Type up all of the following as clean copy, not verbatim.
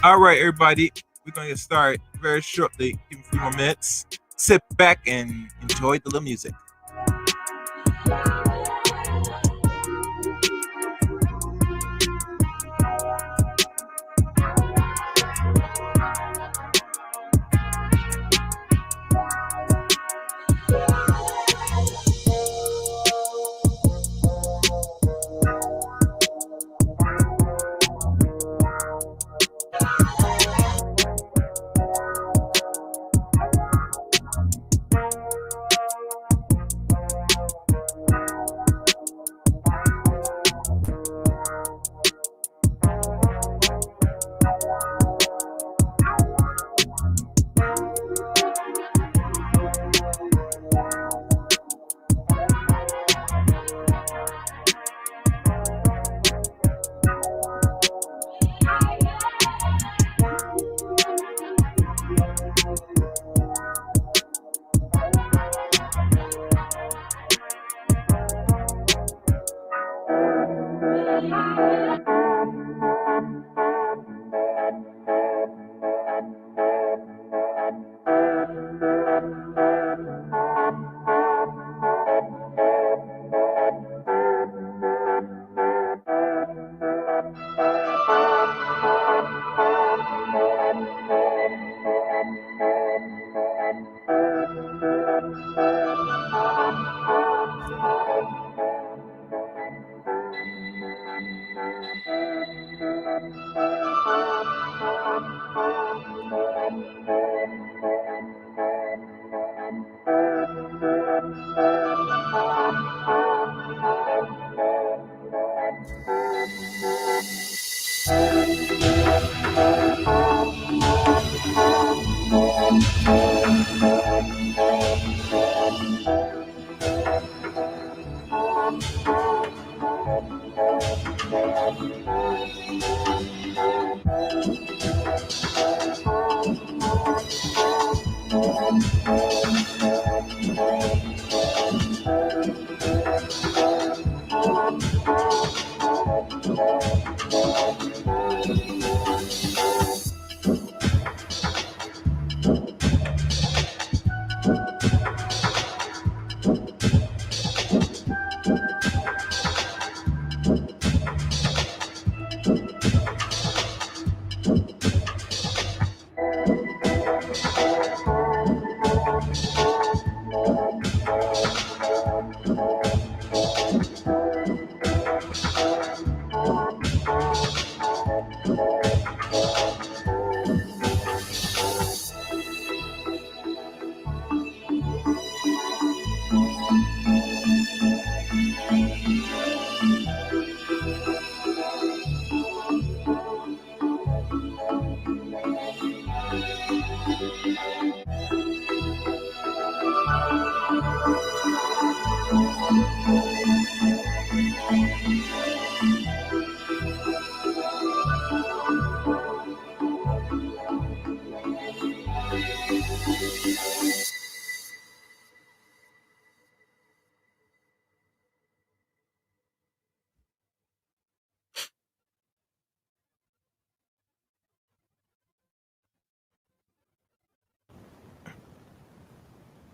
All right, everybody, we're going to get started very shortly. Give me a few more minutes. Sit back and enjoy the little music.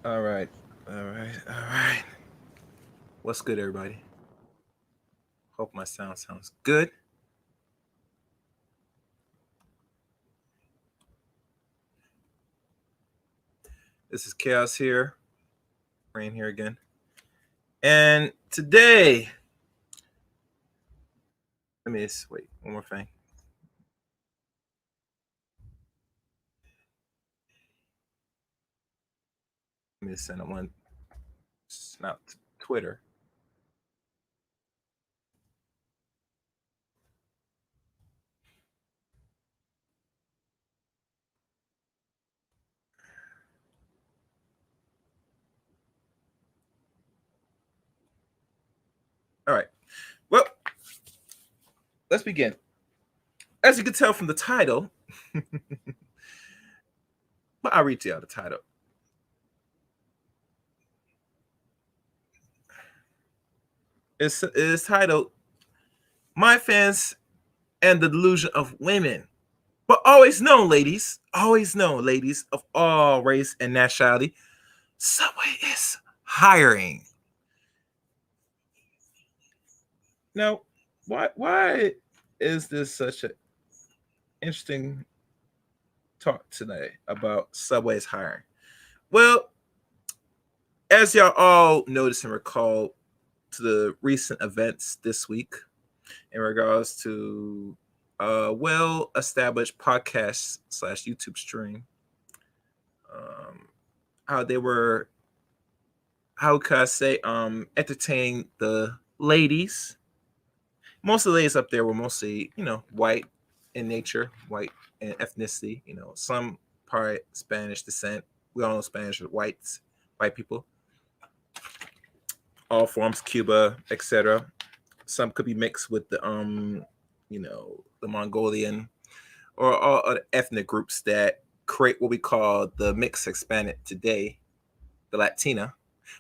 All right, all right, all right. What's good, everybody? Hope my sounds good. This is Chaos here, Rain here again. And today, let me just wait one more thing. Let me just send one snap to Twitter. All right. Well, let's begin. As you can tell from the title, but I'll read to you the title. It's titled "My Fans and the Delusion of Women." But always know, ladies of all race and nationality, Subway is hiring. Now, why is this such an interesting talk today about Subway's hiring? Well, as y'all all notice and recall to the recent events this week in regards to a well-established podcast slash YouTube stream, how they were, how could I say, entertaining the ladies. Most of the ladies up there were mostly, white in nature, white in ethnicity. Some part Spanish descent. We all know Spanish are white people, all forms, Cuba, etc. Some could be mixed with the Mongolian or all other ethnic groups that create what we call the mixed Hispanic today, the Latina.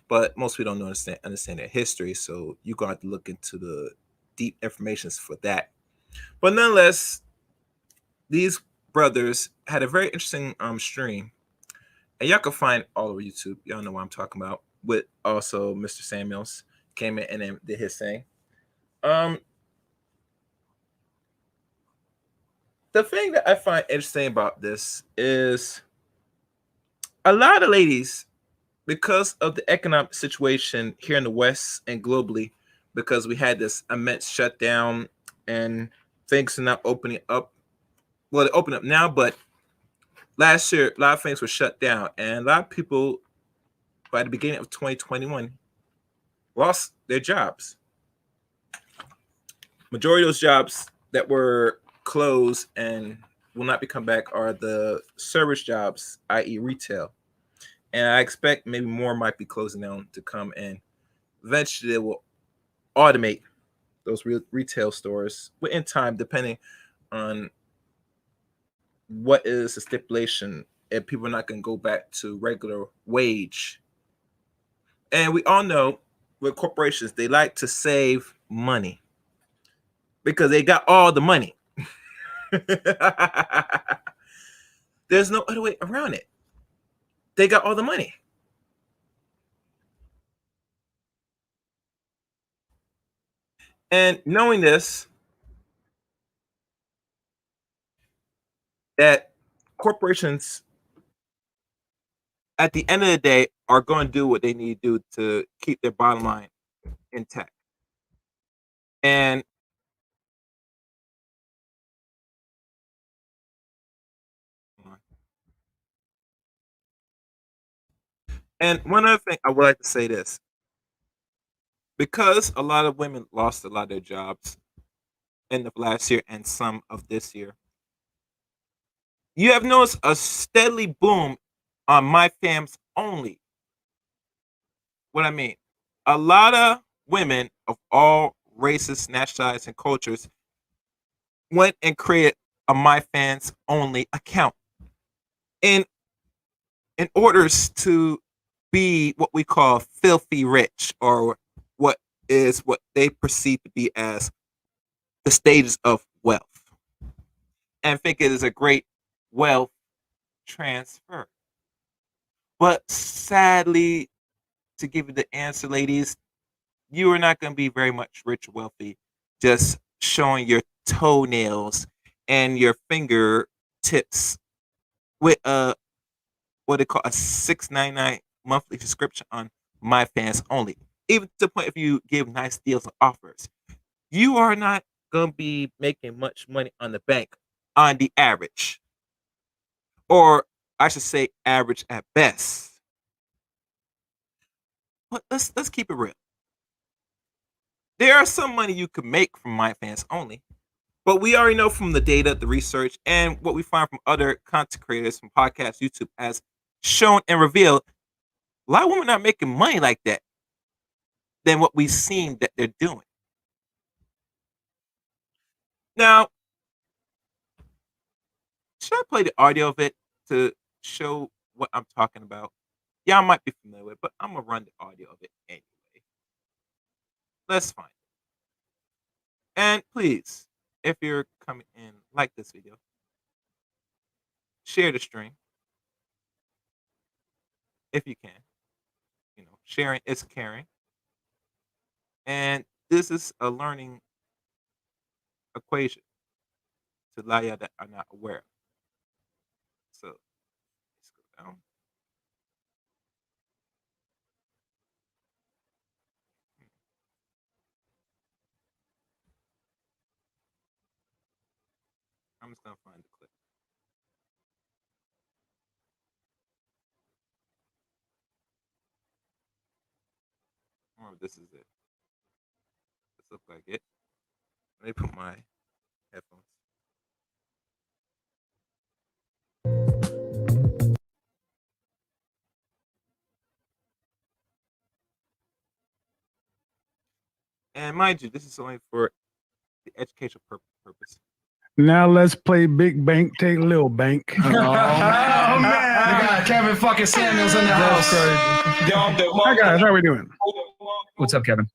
But most people don't understand their history, so you got to look into the deep information for that. But nonetheless, these brothers had a very interesting stream, and y'all can find all over YouTube. Y'all know what I'm talking about. With also Mr. Samuels came in and then did his thing. Um, the thing that I find interesting about this is a lot of ladies, because of the economic situation here in the West and globally, because we had this immense shutdown and things are not opening up. Well, they open up now, but last year a lot of things were shut down, and a lot of people by the beginning of 2021 lost their jobs. Majority of those jobs that were closed and will not be come back are the service jobs, i.e., retail. And I expect maybe more might be closing down to come, and eventually they will automate those retail stores within time, depending on what is the stipulation. If people are not going to go back to regular wage, and we all know with corporations they like to save money because they got all the money. There's no other way around it. They got all the money. And knowing this, that corporations at the end of the day are going to do what they need to do to keep their bottom line intact. And one other thing I would like to say this, because a lot of women lost a lot of their jobs end of last year and some of this year, you have noticed a steadily boom on my fams only. What I mean, a lot of women of all races, nationalities, and cultures went and created a my fans only account in orders to be what we call filthy rich, or what they perceive to be as the stages of wealth, and think it is a great wealth transfer. But sadly, to give you the answer, ladies, you are not going to be very much rich or wealthy just showing your toenails and your fingertips with what they call a $6.99 monthly subscription on my fans only. Even to the point if you give nice deals and offers, you are not gonna be making much money on the bank on the average, or I should say average at best. But let's keep it real. There are some money you could make from my fans only, but we already know from the data, the research, and what we find from other content creators from podcasts, YouTube, has shown and revealed a lot of women are not making money like that than what we've seen that they're doing. Now, should I play the audio of it to show what I'm talking about? Y'all might be familiar with, but I'm gonna run the audio of it anyway. Let's find it. And please, if you're coming in, like this video. share the stream if you can. Sharing is caring. And this is a learning equation to allow you that are not aware. So let's go down. I'm just gonna find the clip. Oh, this is it. This looks like it. Let me put my headphones. And mind you, this is only for the educational purpose. Now let's play Big Bank, take Lil Bank. Oh, man. We got Kevin fucking Samuels in the house. Hi guys, how we doing? What's up, Kevin?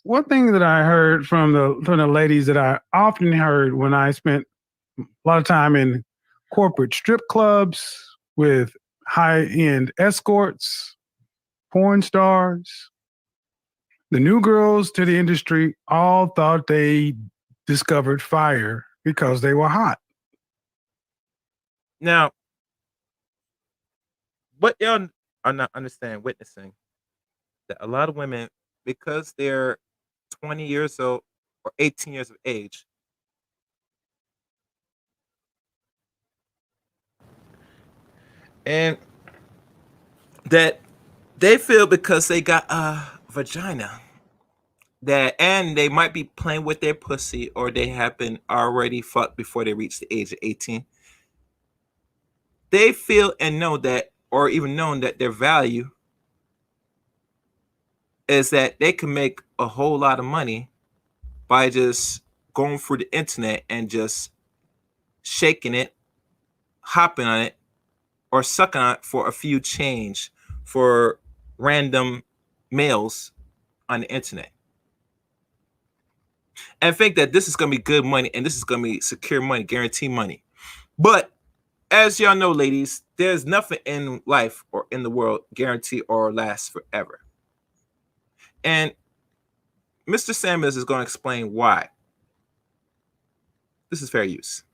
One thing that I heard from the ladies that I often heard when I spent a lot of time in corporate strip clubs with high-end escorts, porn stars, the new girls to the industry all thought they discovered fire because they were hot. Now, what y'all are not witnessing, that a lot of women, because they're 20 years old or 18 years of age, and that they feel because they got a vagina, and they might be playing with their pussy, or they have been already fucked before they reach the age of 18. They feel and know that, or even known that their value is that they can make a whole lot of money by just going through the internet and just shaking it, hopping on it, or sucking on it for a few change for random males on the internet. And think that this is going to be good money, and this is going to be secure money, guaranteed money. But as y'all know, ladies, there's nothing in life or in the world guaranteed or lasts forever. And Mr. Samuels is going to explain why this is fair use.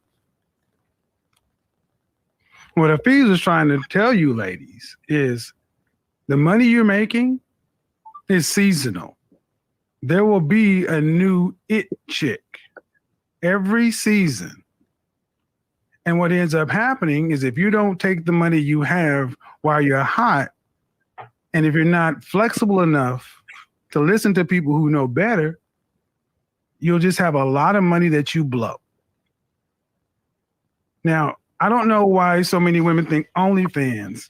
What Hafiz is trying to tell you, ladies, is the money you're making is seasonal. There will be a new it chick every season. And what ends up happening is if you don't take the money you have while you're hot, and if you're not flexible enough to listen to people who know better, you'll just have a lot of money that you blow. Now, I don't know why so many women think OnlyFans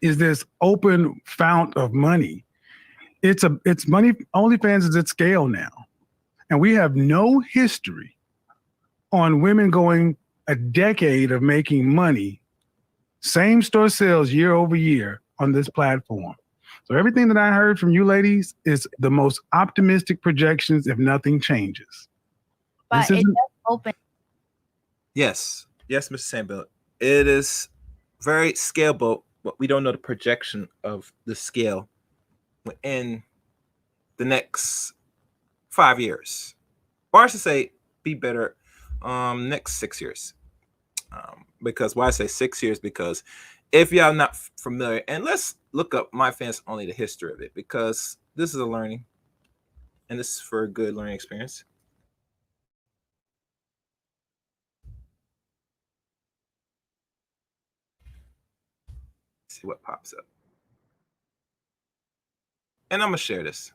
is this open fount of money. It's money. OnlyFans is at scale now. And we have no history on women going a decade of making money, same store sales year over year on this platform. So everything that I heard from you ladies is the most optimistic projections if nothing changes. But it does open. Yes, Mr. Samuel. It is very scalable, but we don't know the projection of the scale within the next 5 years. Or I should say, be better, next 6 years. Because why I say 6 years, because if y'all not familiar, and let's look up MyFanOnly, the history of it, because this is a learning, and this is for a good learning experience. Let's see what pops up. And I'm gonna share this.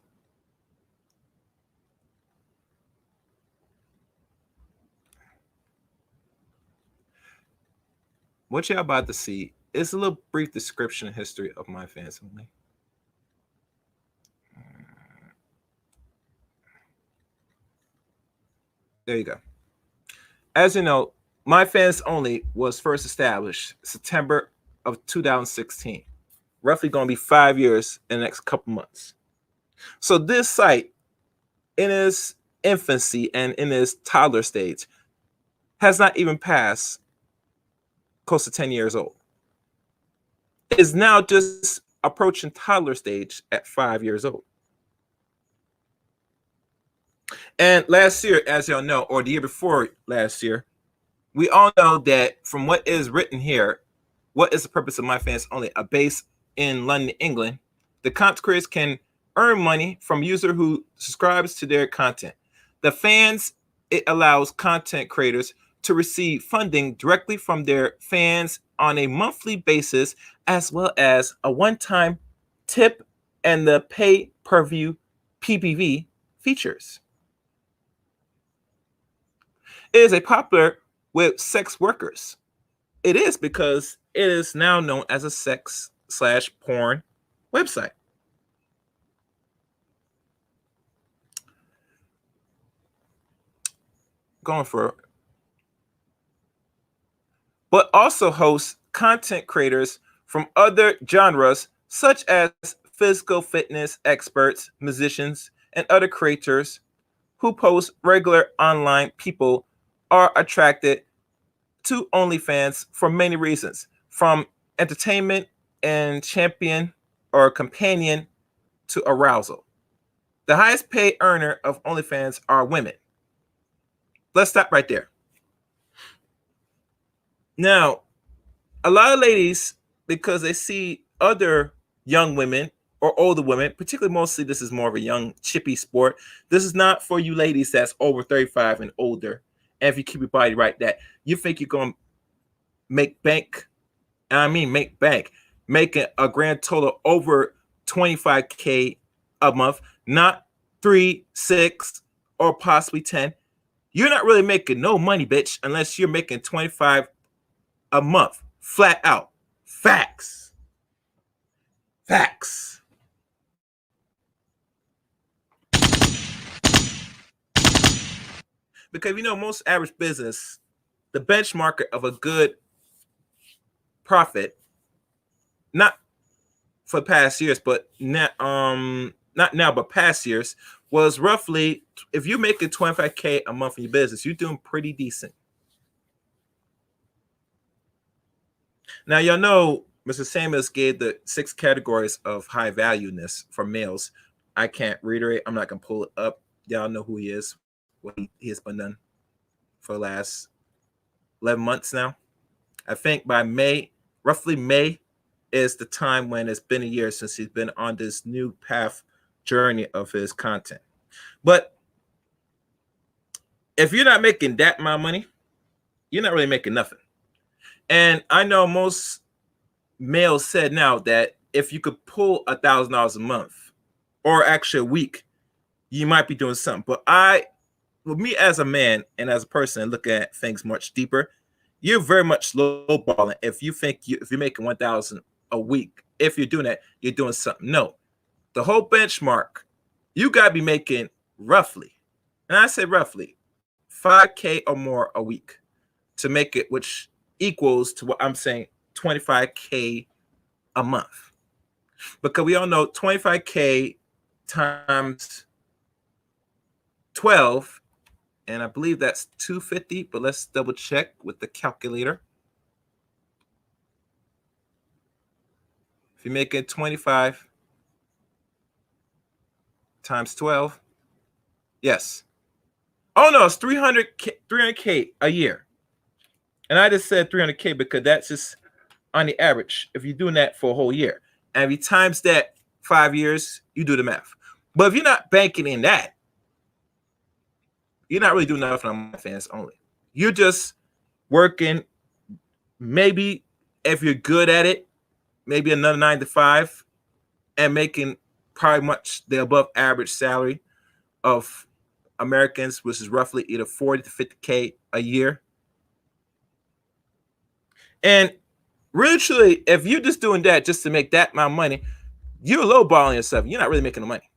What y'all about to see is a little brief description and history of MyFanOnly. There you go. As you know, MyFanOnly was first established September of 2016. Roughly going to be 5 years in the next couple months. So this site, in its infancy and in its toddler stage, has not even passed close to 10 years old, is now just approaching toddler stage at 5 years old. And last year, as y'all know, or the year before last year, we all know that from what is written here, what is the purpose of MyFanOnly? A base in London, England. The content creators can earn money from user who subscribes to their content. The fans, it allows content creators to receive funding directly from their fans on a monthly basis, as well as a one-time tip and the pay-per-view PPV features. It is a popular with sex workers. It is because it is now known as a sex/porn website. Going for it. But also hosts content creators from other genres such as physical fitness experts, musicians, and other creators who post regular online. People are attracted to OnlyFans for many reasons, from entertainment and champion or companion to arousal. The highest paid earner of OnlyFans are women. Let's stop right there. Now, a lot of ladies, because they see other young women or older women, particularly mostly this is more of a young chippy sport. This is not for you ladies that's over 35 and older. And if you keep your body right, that you think you're going to make bank, and I mean make bank, making a grand total over 25K a month, not 3, 6, or possibly 10. You're not really making no money, bitch, unless you're making 25 a month, flat out. Facts. Facts. Because you know, most average business, the benchmark of a good profit, not for past years, but not now, but past years, was roughly, if you're making 25K a month in your business, you're doing pretty decent. Now, y'all know Mr. Samuels gave the 6 categories of high valueness for males. I can't reiterate. I'm not going to pull it up. Y'all know who he is, what he has been done for the last 11 months now. I think by May, roughly May, is the time when it's been a year since he's been on this new path journey of his content. But if you're not making that amount of money, you're not really making nothing. And I know most males said now that if you could pull $1,000 a month or actually a week, you might be doing something. But with me as a man and as a person looking at things much deeper, you're very much lowballing if you think if you're making 1,000 a week. If you're doing that, you're doing something. No, the whole benchmark, you gotta be making roughly, and I say roughly, 5K or more a week to make it, which equals to what I'm saying, 25K a month. Because we all know 25K times 12, and I believe that's 250, but let's double check with the calculator. If you're making 25 times 12, yes. Oh no, it's 300K a year. And I just said 300K because that's just on the average if you're doing that for a whole year. And if you times that 5 years, you do the math. But if you're not banking in that, you're not really doing nothing on MyFanOnly. You're just working, maybe if you're good at it, maybe another 9 to 5, and making probably much the above average salary of Americans, which is roughly either 40 to 50K a year. And really, truly, if you're just doing that just to make that amount of money, you're lowballing yourself. You're not really making the money.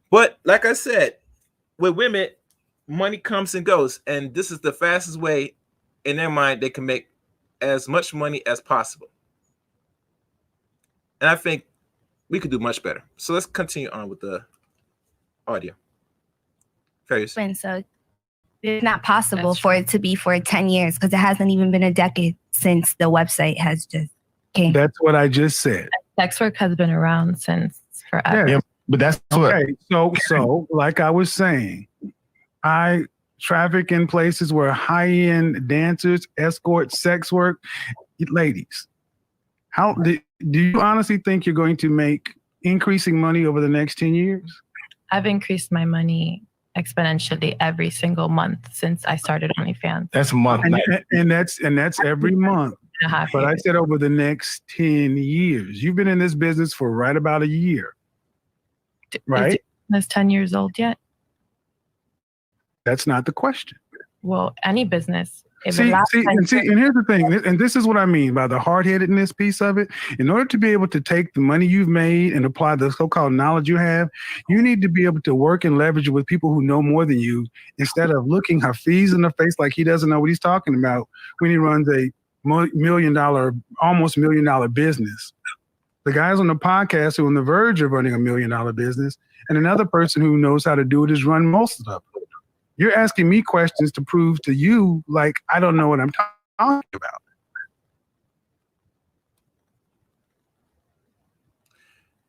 But like I said, with women, money comes and goes. And this is the fastest way in their mind they can make as much money as possible. And I think we could do much better. So let's continue on with the audio. Farius. So It's not possible for it to be for 10 years because it hasn't even been a decade since the website has just came. That's what I just said. Sex work has been around since forever. Yeah. But that's what. Okay, so like I was saying, I traffic in places where high-end dancers, escort, sex work, ladies. How do you honestly think you're going to make increasing money over the next 10 years? I've increased my money exponentially every single month since I started OnlyFans. That's a month. And that's every month. But I said over the next 10 years. You've been in this business for right about a year. Right? Is 10 years old yet? That's not the question. Well, any business. And here's the thing, and this is what I mean by the hard-headedness piece of it. In order to be able to take the money you've made and apply the so-called knowledge you have, you need to be able to work and leverage it with people who know more than you instead of looking Hafiz in the face like he doesn't know what he's talking about when he runs a almost $1 million business. The guys on the podcast who are on the verge of running $1 million business, and another person who knows how to do it is run most of them. You're asking me questions to prove to you like I don't know what I'm talking about.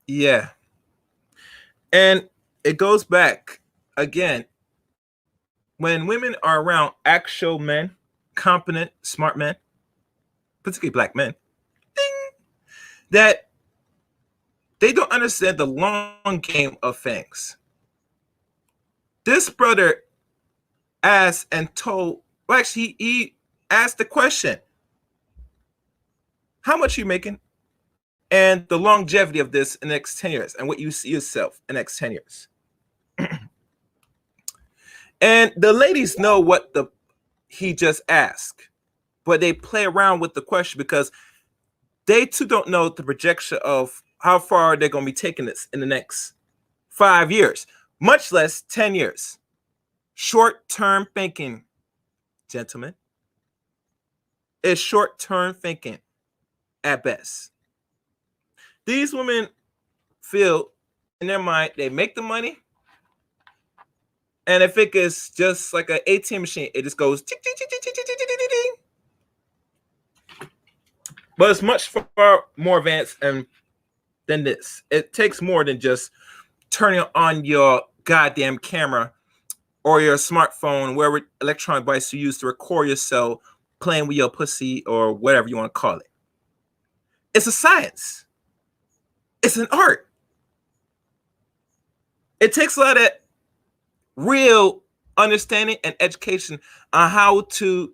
Yeah. And it goes back again. When women are around actual men, competent, smart men, particularly black men, that they don't understand the long game of things. This brother asked and told, well, actually, he asked the question, how much are you making? And the longevity of this in the next 10 years and what you see yourself in the next 10 years. And the ladies know what he just asked, but they play around with the question because they too don't know the projection of how far they're going to be taking this in the next 5 years, much less 10 years. Short-term thinking, gentlemen. It's short-term thinking at best. These women feel in their mind they make the money, and if it is just like an ATM machine, it just goes tick, tick, tick, tick, tick, tick, tick, tick, tick. But it's much far more advanced than this. It takes more than just turning on your goddamn camera or your smartphone, whatever electronic device you use to record yourself playing with your pussy or whatever you want to call it. It's a science. It's an art. It takes a lot of real understanding and education on how to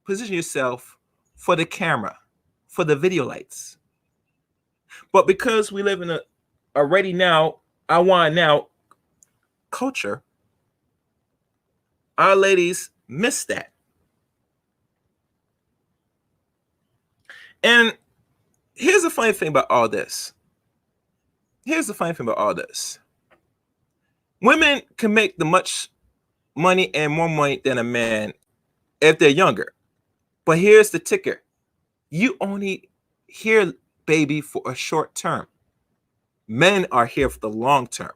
position yourself for the camera, for the video lights. But because we live in a already now, I want now culture, our ladies miss that. And here's the funny thing about all this. Women can make the much money and more money than a man if they're younger. But here's the ticker. You only here, baby, for a short term. Men are here for the long term.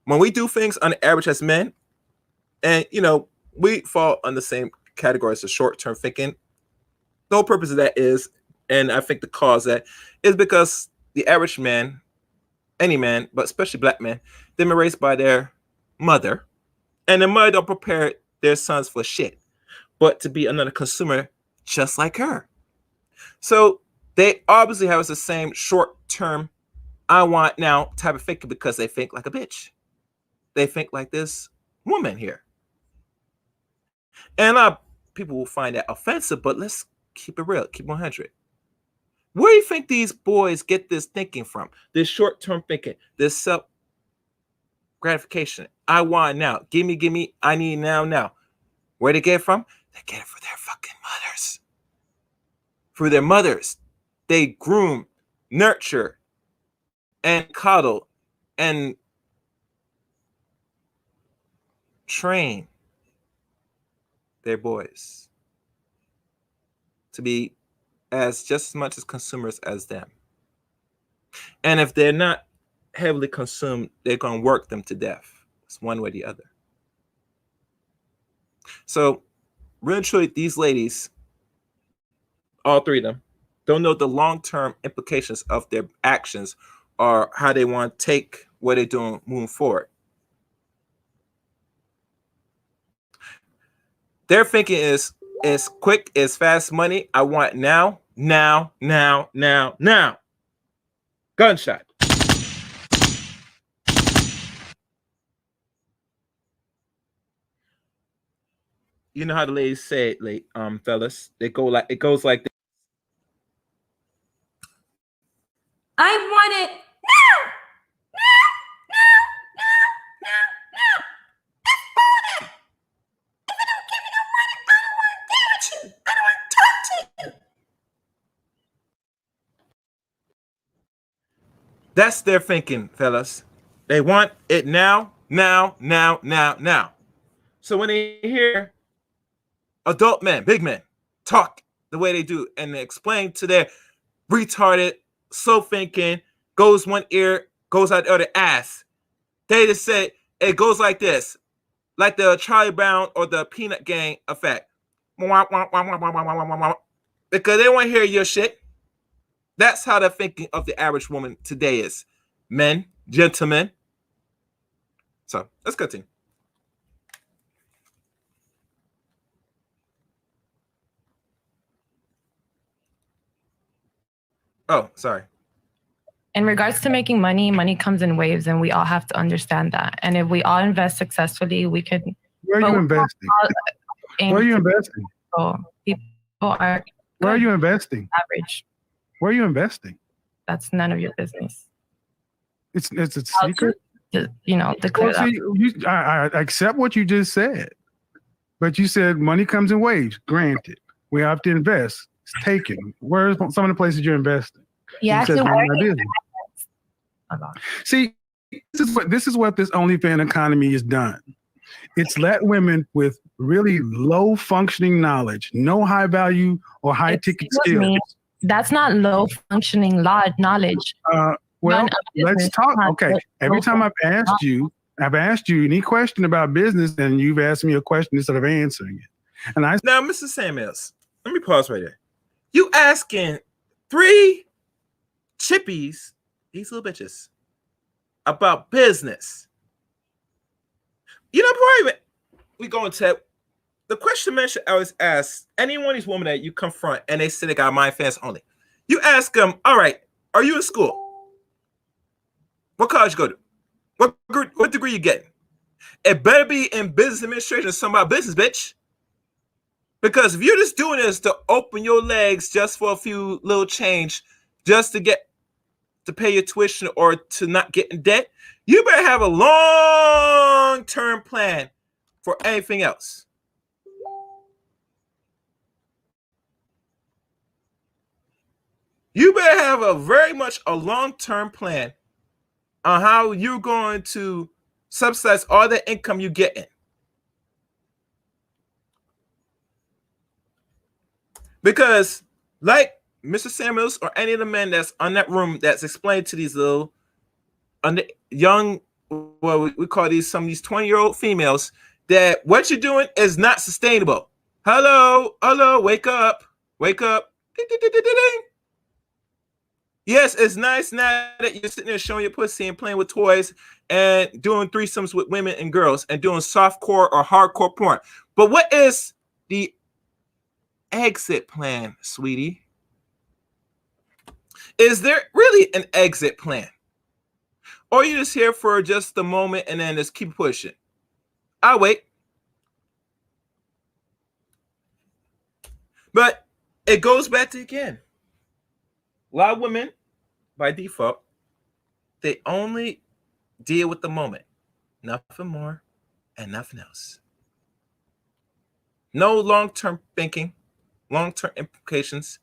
When we do things on average as men, and we fall on the same category as the short-term thinking. The whole purpose of that is, and I think the cause of that is because the average man, any man, but especially black men, they've been raised by their mother, and the mother don't prepare their sons for shit, but to be another consumer just like her. So they obviously have the same short-term, I want now type of thinking because they think like a bitch. They think like this woman here. And a lot of people will find that offensive, but let's keep it real, keep 100. Where do you think these boys get this thinking from? This short-term thinking, this self-gratification. I want now. Give me, I need now. Where they get it from? They get it from their fucking mothers. Through their mothers. They groom, nurture, and coddle, and train their boys to be just as much as consumers as them. And if they're not heavily consumed, they're going to work them to death. It's one way or the other. So, really, truly, these ladies, all three of them, don't know the long-term implications of their actions or how they want to take what they're doing moving forward. Their thinking is quick, is fast money. I want now, now, now, now, now. Gunshot. You know how the ladies say it, like, fellas. It goes like this. I want it now! Now! Now! Now! Now! Just want it! If you don't give me no money, I don't want to deal with you. I don't want to talk to you. That's their thinking, fellas. They want it now, now, now, now, now. So when they hear adult men, big men, talk the way they do and they explain to their retarded, slow thinking, goes one ear, goes out the other ass, they just say it goes like this, like the Charlie Brown or the Peanut Gang effect. Because they want to hear your shit. That's how the thinking of the average woman today is. Men, gentlemen. So let's continue. Oh, sorry. In regards to making money, money comes in waves, and we all have to understand that. And if we all invest successfully, we could. Where are you investing? Where are you investing? People are. Where are you investing? Average. Where are you investing? That's none of your business. It's a secret. Declare that. I accept what you just said, but you said money comes in waves. Granted, we have to invest. It's taken. Where's some of the places you're investing? Yeah, You said actually, none of my business. See, this is what this OnlyFans economy has done. It's let women with really low functioning knowledge, no high value or high ticket skills. Me, that's not low functioning knowledge. Well, let's talk. Okay. Every time I've asked you any question about business, and you've asked me a question instead of answering it. And now, Mr. Samuels, let me pause right there. You asking 3 chippies, these little bitches, about business. You know, probably we go into the question man should always ask any one of these women that you confront and they say they got MyFanOnly. You ask them, all right, are you in school? What college you go to? What degree you getting? It better be in business administration or some about business, bitch. Because if you're just doing this to open your legs just for a few little change, just to pay your tuition or to not get in debt, you better have a long-term plan for anything else. You better have very much a long-term plan on how you're going to subsidize all the income you get in. Because, like Mr. Samuels or any of the men that's on that room that's explained to these little young, well, we call some of these 20-year-old females, that what you're doing is not sustainable. Hello, wake up. Ding, ding, ding, ding, ding. Yes, it's nice now that you're sitting there showing your pussy and playing with toys and doing threesomes with women and girls and doing softcore or hardcore porn. But what is the exit plan, sweetie? Is there really an exit plan? Or are you just here for just the moment and then just keep pushing? I'll wait. But it goes back to again. A lot of women, by default, they only deal with the moment. Nothing more and nothing else. No long-term thinking, long-term implications,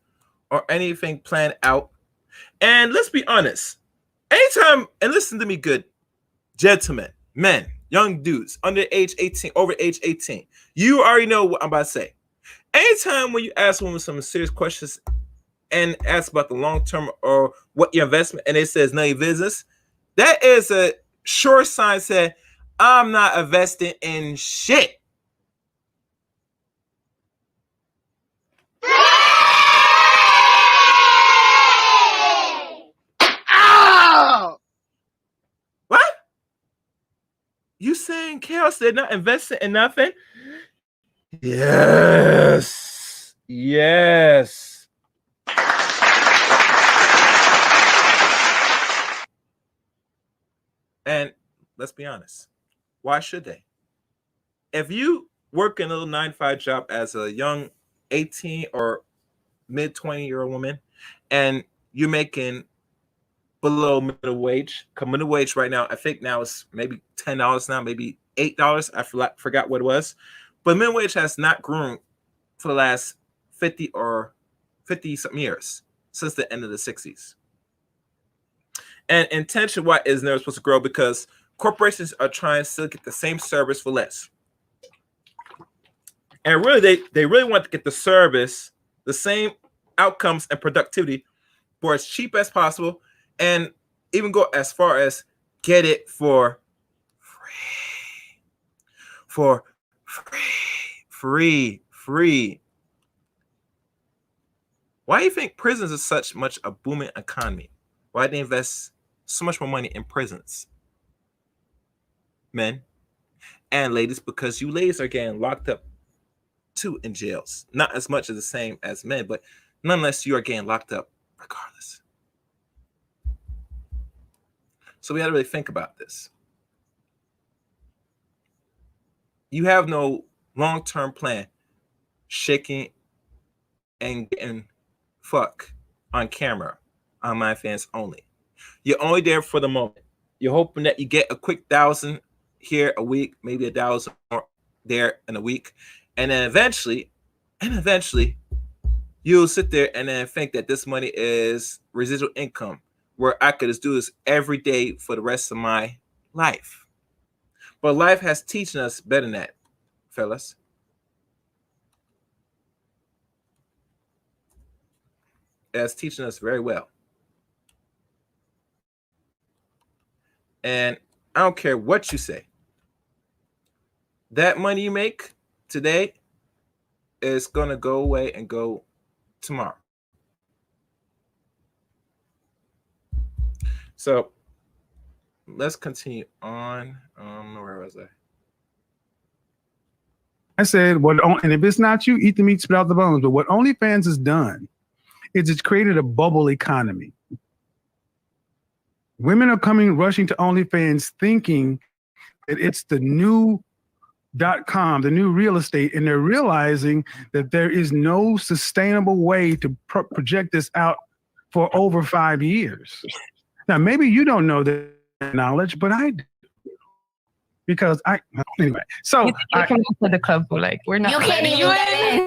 or anything planned out. And let's be honest. Anytime, and listen to me good, gentlemen, men, young dudes, under age 18, over age 18, you already know what I'm about to say. Anytime when you ask women some serious questions and ask about the long term or what your investment, and it says none of your business, that is a sure sign that I'm not investing in shit. Ow! What? You saying Chaos did not invest in nothing? Yes. Yes. And let's be honest. Why should they? If you work in a little 9-to-5 job as a young 18 or mid 20-year-old woman, and you're making below minimum wage, because minimum wage right now, I think now it's maybe $10 now, maybe $8. I forgot what it was. But minimum wage has not grown for the last 50 or 50-something years, since the end of the 60s. And intention why is never supposed to grow, because corporations are trying to still get the same service for less. And really, they really want to get the service, the same outcomes and productivity for as cheap as possible, and even go as far as get it for free. For free. Why do you think prisons is such much a booming economy? Why do they invest so much more money in prisons? Men and ladies, because you ladies are getting locked up too in jails. Not as much as the same as men, but nonetheless, you are getting locked up regardless. So we got to really think about this. You have no long-term plan, shaking and getting fuck on camera on MyFanOnly. You're only there for the moment. You're hoping that you get a quick 1,000 here a week, maybe 1,000 more there in a week, and then eventually, you'll sit there and then think that this money is residual income, where I could just do this every day for the rest of my life. But life has teaching us better than that, fellas. It's teaching us very well. And I don't care what you say. That money you make today is going to go away and go tomorrow. So let's continue on. Where was I? I said, and if it's not you, eat the meat, spit out the bones. But what OnlyFans has done is it's created a bubble economy. Women are rushing to OnlyFans thinking that it's the new .com, the new real estate, and they're realizing that there is no sustainable way to project this out for over 5 years. Now, maybe you don't know that knowledge, but I do. Because anyway. So you can go to the club, but like we're not. You can't even get in.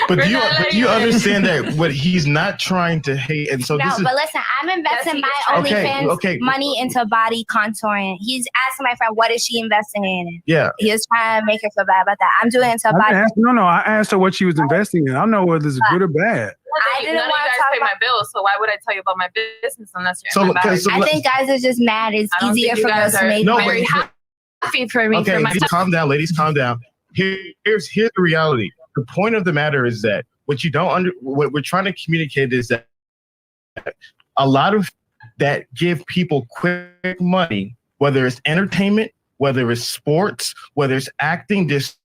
But do you understand that what he's not trying to hate? And so No, but listen, I'm investing my OnlyFans money into body contouring. He's asking my friend, what is she investing in? Yeah. He was trying to make her feel bad about that. I'm doing it into body. I asked her what she was investing in. I don't know whether it's good or bad. I didn't want to pay my bills, so why would I tell you about my business unless you're I think guys are just mad. It's easier for us to make very happy for me. Okay, calm down, ladies, calm down. Here's the reality. The point of the matter is that what we're trying to communicate is that a lot of that give people quick money, whether it's entertainment, whether it's sports, whether it's acting, there's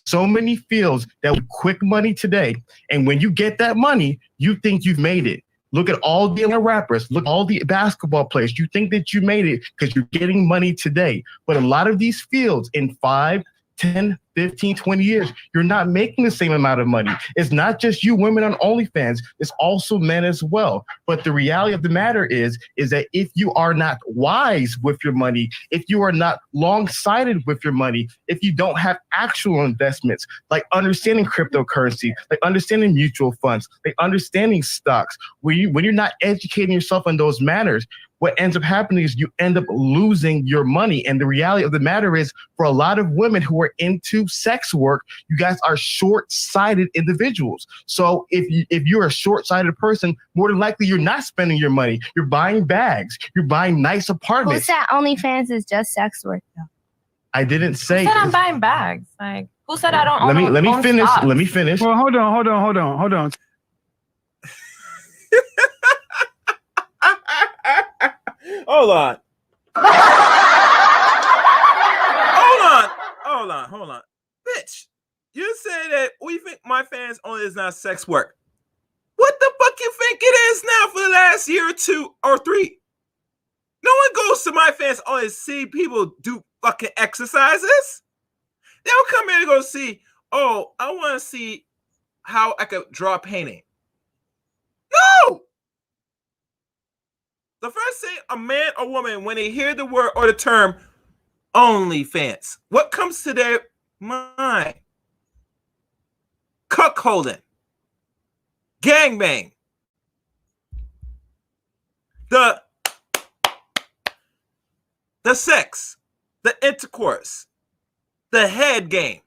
so many fields that with quick money today. And when you get that money, you think you've made it. Look at all the rappers, look at all the basketball players. You think that you made it because you're getting money today. But a lot of these fields in 5, 10, 15, 20 years, you're not making the same amount of money. It's not just you women on OnlyFans, it's also men as well. But the reality of the matter is that if you are not wise with your money, if you are not long-sighted with your money, if you don't have actual investments, like understanding cryptocurrency, like understanding mutual funds, like understanding stocks, when you're not educating yourself on those matters, what ends up happening is you end up losing your money. And the reality of the matter is, for a lot of women who are into sex work, you guys are short-sighted individuals. So if you're a short-sighted person, more than likely you're not spending your money. You're buying bags. You're buying nice apartments. Who said OnlyFans is just sex work, though? I didn't say. Who said I'm buying bags? Like, who said I don't? Let me finish. Stocks? Let me finish. Well, hold on. Hold on. Hold on. Bitch, you say that we think my fans only is not sex work. What the fuck you think it is now for the last year or 2 or 3? No one goes to my fans only to see people do fucking exercises. They don't come here to go see, oh, I want to see how I could draw a painting. No! The first thing a man or woman, when they hear the word or the term OnlyFans, what comes to their mind? Cuckolding, gangbang, the sex, the intercourse, the head game,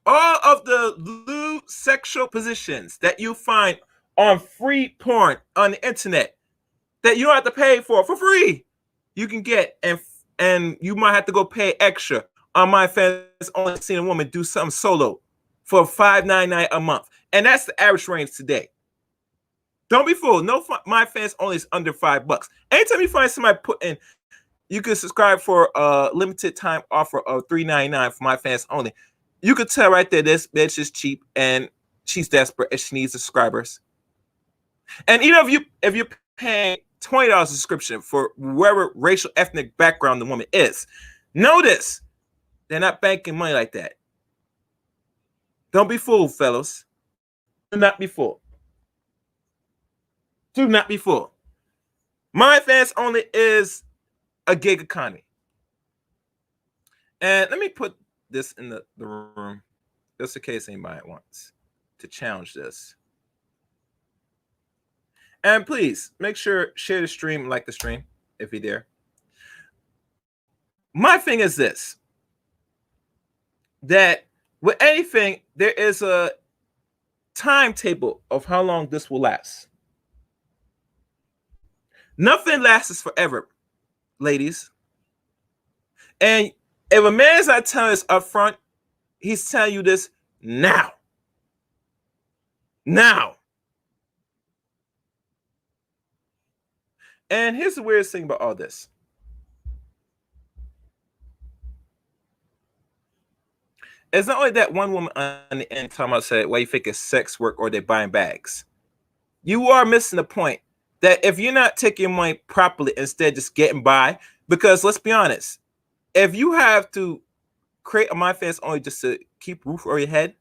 all of the lewd sexual positions that you find on free porn on the internet that you don't have to pay for free. You can get, and you might have to go pay extra on MyFanOnly. Only seen a woman do something solo for $5.99 a month, and that's the average range today. Don't be fooled. No, MyFanOnly is under $5. Anytime you find somebody putting, you can subscribe for a limited time offer of $3.99 for MyFanOnly. You could tell right there this bitch is cheap and she's desperate and she needs subscribers. And even if you're paying $20 subscription for wherever racial ethnic background the woman is, notice they're not banking money like that. Don't be fooled, fellas. Do not be fooled. Do not be fooled. MyFanOnly is a gig economy. And let me put this in the room just in case anybody wants to challenge this. And please make sure share the stream, like the stream if you're there. My thing is this, that with anything, there is a timetable of how long this will last. Nothing lasts forever, ladies. And if a man is not telling us up front, he's telling you this now. Now. And here's the weirdest thing about all this. It's not only that one woman on the end talking about said, well, you think it's sex work or they're buying bags. You are missing the point that if you're not taking your money properly, instead just getting by, because let's be honest, if you have to create a MyFanOnly just to keep roof over your head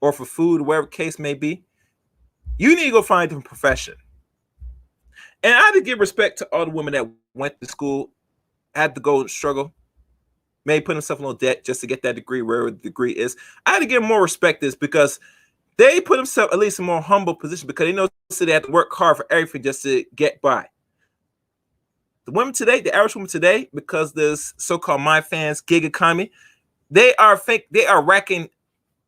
or for food, whatever case may be, you need to go find a different profession. And I had to give respect to all the women that went to school, had to go and struggle, maybe put themselves in a little debt just to get that degree, wherever the degree is. I had to give more respect to this because they put themselves at least in a more humble position because they know they have to work hard for everything just to get by. The women today, the average woman today, because this so-called MyFans gig economy, they are racking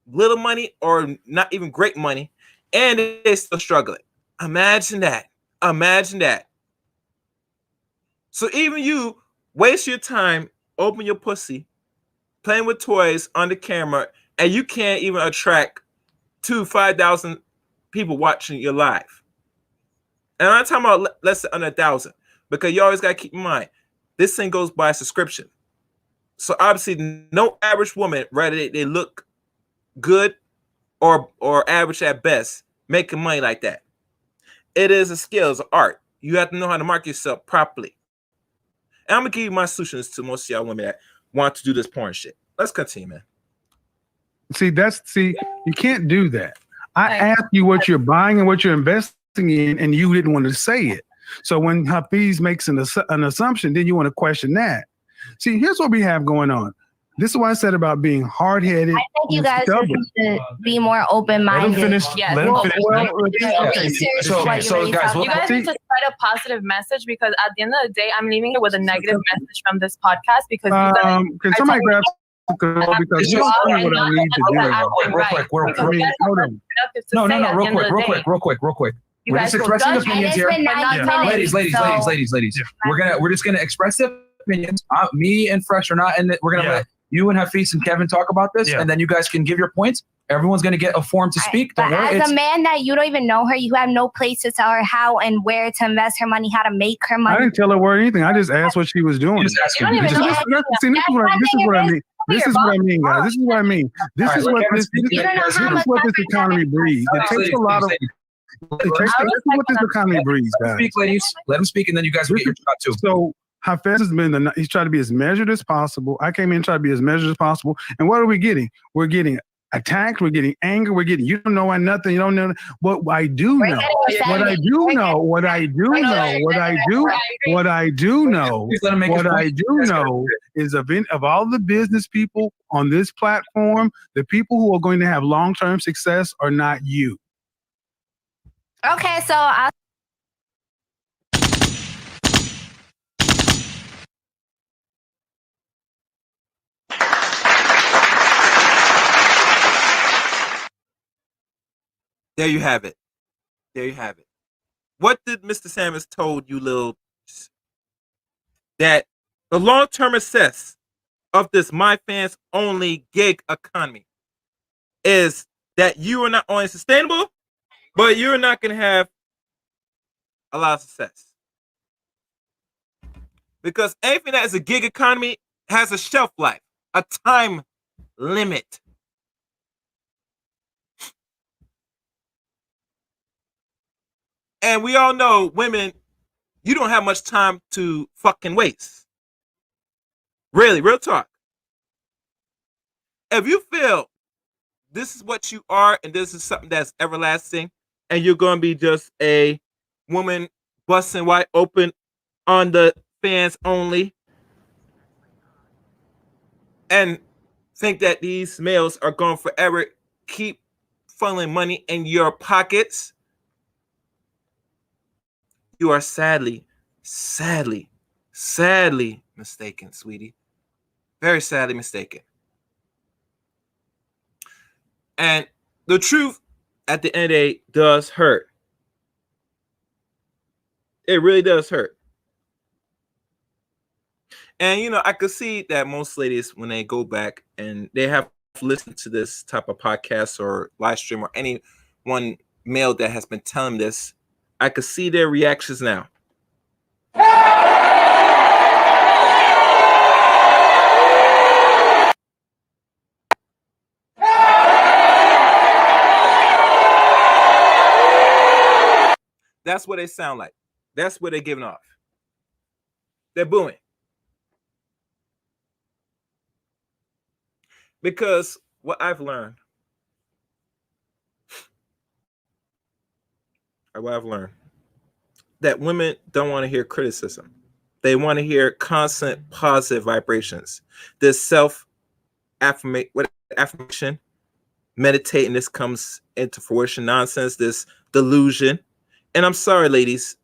little money or not even great money, and they're still struggling. Imagine that. Imagine that. So even you waste your time, open your pussy, playing with toys on the camera, and you can't even attract 5,000 people watching your live. And I'm not talking about less than under 1,000, because you always got to keep in mind, this thing goes by subscription. So obviously, no average woman, whether they look good or average at best, making money like that. It is a skill, it's an art. You have to know how to market yourself properly. And I'm gonna give you my solutions to most of y'all women that want to do this porn shit. Let's continue, man. See, you can't do that. I asked you what you're buying and what you're investing in, and you didn't want to say it. So when Hafiz makes an assumption, then you want to question that. See, here's what we have going on. This is what I said about being hard-headed. I think you guys need to be more open-minded. Let him finish. Yes. Let him finish. You guys need to spread a positive message, because at the end of the day, I'm leaving it with a negative message from this podcast because you guys can somebody grab some control, because you don't tell me what I need to do. Real quick. We're just expressing opinions here. Ladies. We're just gonna express opinions. Me and Fresh are not, and we're gonna let you and Hafiz and Kevin talk about this, and then you guys can give your points. Everyone's gonna get a form to speak. But as a man that you don't even know her, you have no place to tell her how and where to invest her money, how to make her money. I didn't tell her where anything. I just asked what she was doing. Just asking. This is what I mean. This is what I mean, guys. This is what I mean. This is what this economy breeds. It takes a lot of. This is what this economy breeds, guys. Speak, ladies. Let him speak, and then you guys will get your shot too. So Hafez has been he's tried to be as measured as possible. I came in trying to be as measured as possible. And what are we getting? We're getting attacked. We're getting anger. We're getting, you don't know nothing. You don't know what I do know. What I do know. What I do know. What I do. What I do know. What I do know is of all the business people on this platform, the people who are going to have long-term success are not you. Okay, so I'll. There you have it. There you have it. What did Mr. Samus told you, little? That the long-term success of this MyFanOnly gig economy is that you are not only sustainable, but you're not going to have a lot of success. Because anything that is a gig economy has a shelf life, a time limit. And we all know, women, you don't have much time to fucking waste. Really, real talk. If you feel this is what you are and this is something that's everlasting and you're going to be just a woman busting wide open on the fans only and think that these males are going to forever keep funneling money in your pockets, you are sadly mistaken, sweetie. Very sadly mistaken. And the truth at the end of the day does hurt. It really does hurt. And, you know, I could see that most ladies, when they go back and they have listened to this type of podcast or live stream or any one male that has been telling this, I could see their reactions now. That's what they sound like. That's what they're giving off. They're booing. Because what I've learned, that women don't want to hear criticism. They want to hear constant positive vibrations. This affirmation, meditating, this comes into fruition nonsense, this delusion. And I'm sorry, ladies,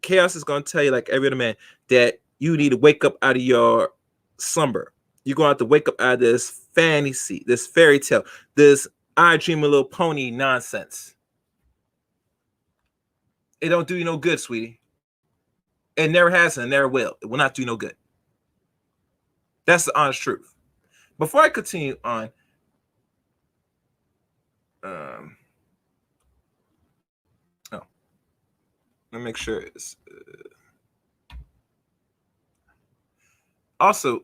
Chaos is going to tell you, like every other man, that you need to wake up out of your slumber. You're going to have to wake up out of this fantasy, this fairy tale, this I Dream a Little Pony nonsense. It don't do you no good, sweetie. It never has and never will. It will not do you no good. That's the honest truth. Before I continue on, let me make sure it's also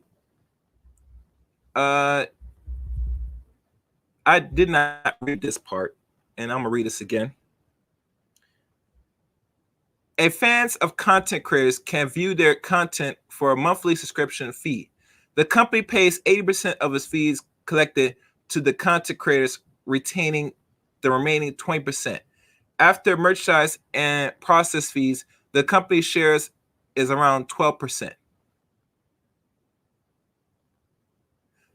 I did not read this part, and I'm gonna read this again. Fans of content creators can view their content for a monthly subscription fee. The company pays 80% of its fees collected to the content creators, retaining the remaining 20%. After merchandise and process fees, the company shares is around 12%.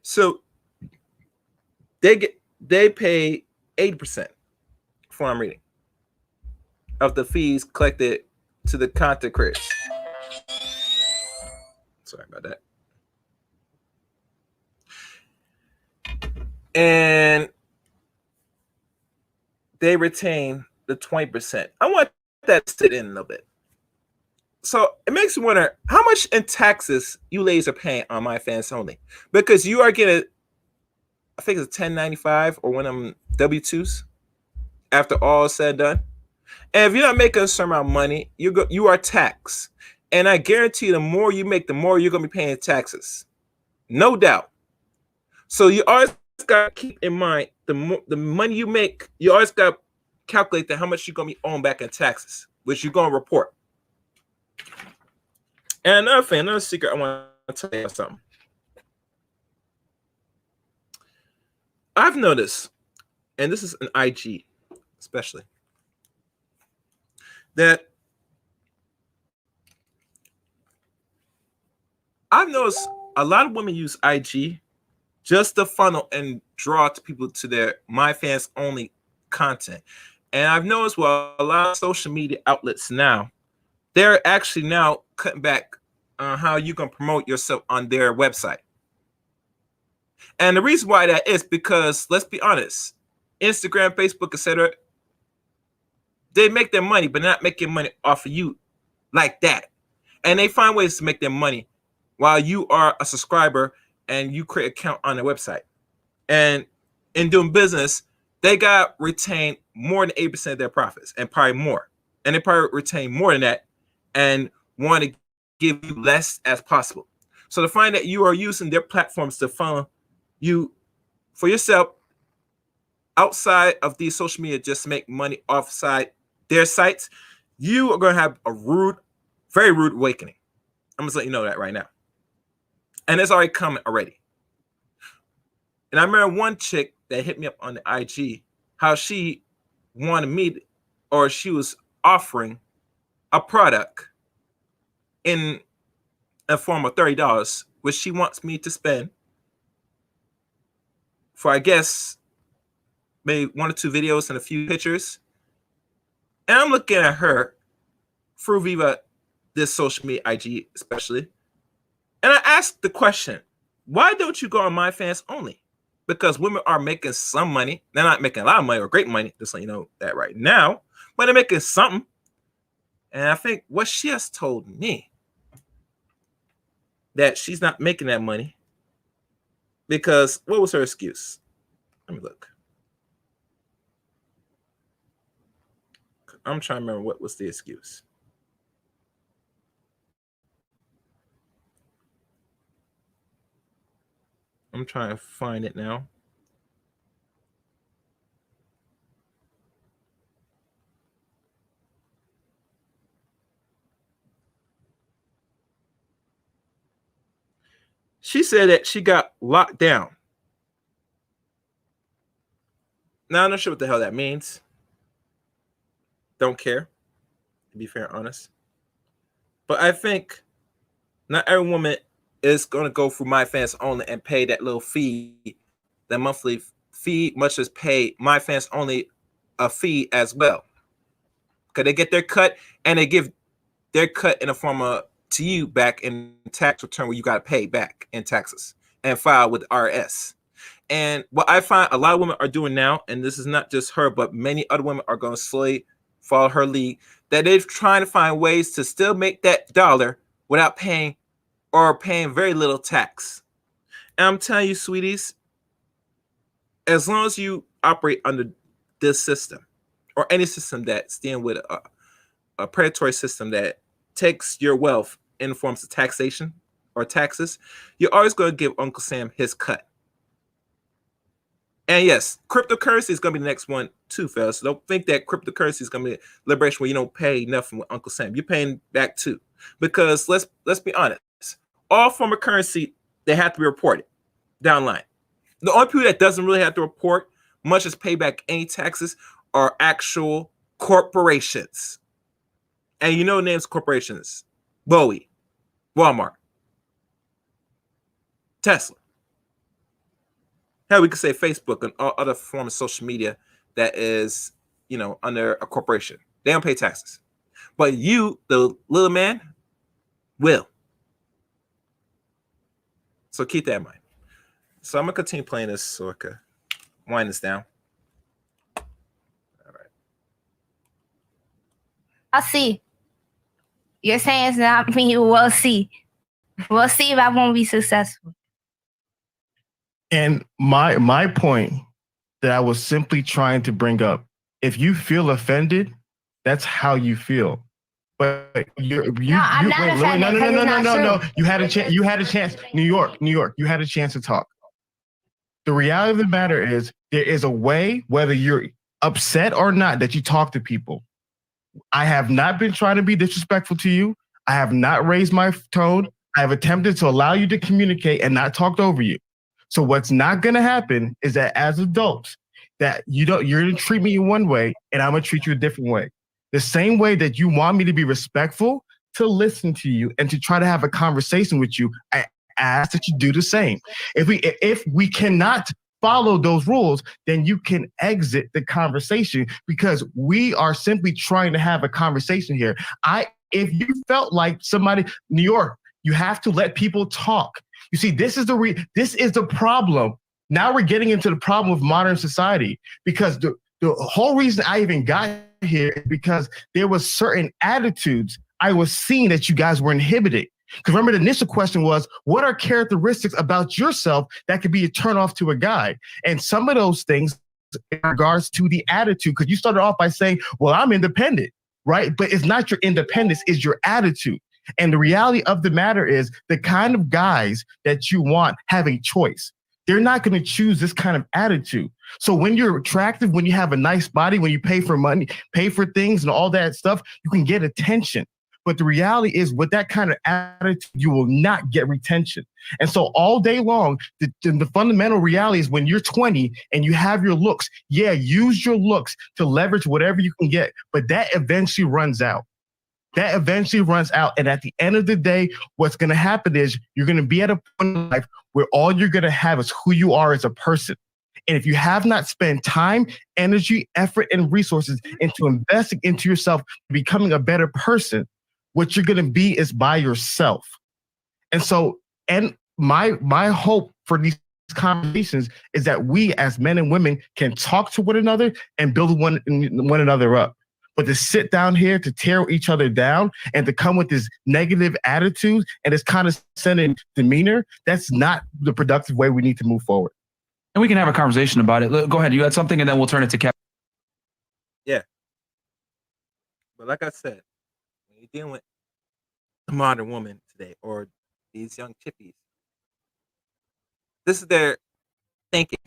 So they pay 80%, from what I'm reading, of the fees collected to the content creators. Sorry about that. And they retain the 20%. I want that to sit in a little bit. So it makes you wonder how much in taxes you ladies are paying on MyFanOnly, because you are getting, I think it's 1095 or one of them W2s after all is said and done. And if you're not making a certain amount of money, you are taxed. And I guarantee the more you make, the more you're gonna be paying taxes, no doubt. So you always gotta keep in mind the money you make. You always gotta calculate that how much you're gonna be owing back in taxes, which you're gonna report. And another thing, another secret I want to tell you about something. I've noticed, and this is an IG especially, that I've noticed a lot of women use IG just to funnel and draw to people to their MyFanOnly content. And I've noticed, well, a lot of social media outlets now, they're actually now cutting back on how you can promote yourself on their website. And the reason why that is because, let's be honest, Instagram, Facebook, etc., they make their money, but not making money off of you like that. And they find ways to make their money while you are a subscriber and you create an account on their website. And in doing business, they got retained more than 8% of their profits, and probably more. And they probably retain more than that and want to give you less as possible. So to find that you are using their platforms to funnel you for yourself outside of these social media just to make money offside their sites, you are going to have a rude, very rude awakening. I'm just letting you know that right now. And it's already coming already. And I remember one chick that hit me up on the IG, how she wanted me, or she was offering a product in a form of $30, which she wants me to spend for, I guess, maybe 1 or 2 videos and a few pictures. And I'm looking at her through Viva, this social media, IG especially. And I asked the question, why don't you go on MyFanOnly? Because women are making some money. They're not making a lot of money or great money, just so you know that right now, but they're making something. And I think what she has told me, that she's not making that money because, what was her excuse? Let me look. I'm trying to remember what was the excuse. I'm trying to find it now. She said that she got locked down. Now, I'm not sure what the hell that means. Don't care, to be fair and honest. But I think not every woman is going to go through MyFanOnly and pay that little fee, that monthly fee, much as pay MyFanOnly a fee as well. Because they get their cut, and they give their cut in a form of to you back in tax return, where you got to pay back in taxes and file with IRS. And what I find a lot of women are doing now, and this is not just her, but many other women are going to slowly follow her lead, that they're trying to find ways to still make that dollar without paying or paying very little tax. And I'm telling you, sweeties, as long as you operate under this system or any system that's dealing with a predatory system that takes your wealth in forms of taxation or taxes, you're always going to give Uncle Sam his cut. And yes, cryptocurrency is going to be the next one too, fellas. So don't think that cryptocurrency is going to be liberation where you don't pay nothing with Uncle Sam. You're paying back too. Because let's be honest, all form of currency, they have to be reported down the line. The only people that doesn't really have to report much as pay back any taxes are actual corporations. And you know the names of corporations: Bowie, Walmart, Tesla. Hell, we could say Facebook and all other forms of social media that is, under a corporation. They don't pay taxes. But you, the little man, will. So keep that in mind. So I'm going to continue playing this so I can wind this down. All right. I see. You're saying it's not me. We'll see. We'll see if I won't be successful. And my point that I was simply trying to bring up, if you feel offended, that's how you feel. But I'm not offended. No. You had a chance. You had a chance. New York. You had a chance to talk. The reality of the matter is there is a way, whether you're upset or not, that you talk to people. I have not been trying to be disrespectful to you. I have not raised my tone. I have attempted to allow you to communicate and not talked over you. So what's not going to happen is that as adults, that you're going to treat me in one way and I'm going to treat you a different way. The same way that you want me to be respectful, to listen to you and to try to have a conversation with you, I ask that you do the same. If we cannot follow those rules, then you can exit the conversation, because we are simply trying to have a conversation here. If you felt like somebody, New York, you have to let people talk. You see, this is the problem. Now we're getting into the problem of modern society, because the whole reason I even got here is because there was certain attitudes I was seeing that you guys were inhibiting. Because remember, the initial question was, what are characteristics about yourself that could be a turnoff to a guy? And some of those things in regards to the attitude, because you started off by saying, well, I'm independent, right? But it's not your independence, it's your attitude. And the reality of the matter is the kind of guys that you want have a choice. They're not going to choose this kind of attitude. So when you're attractive, when you have a nice body, when you pay for money, pay for things and all that stuff, you can get attention. But the reality is, with that kind of attitude, you will not get retention. And so all day long, the fundamental reality is when you're 20 and you have your looks, use your looks to leverage whatever you can get. But that eventually runs out. And at the end of the day, what's going to happen is you're going to be at a point in life where all you're going to have is who you are as a person. And if you have not spent time, energy, effort, and resources into investing into yourself, becoming a better person, what you're going to be is by yourself. And so, and my hope for these conversations is that we as men and women can talk to one another and build one another up. But to sit down here to tear each other down and to come with this negative attitude and this condescending demeanor, that's not the productive way we need to move forward. And we can have a conversation about it. Go ahead. You had something, and then we'll turn it to Kevin. Yeah. But like I said, when you're dealing with the modern woman today, or these young chippies, this is their thinking.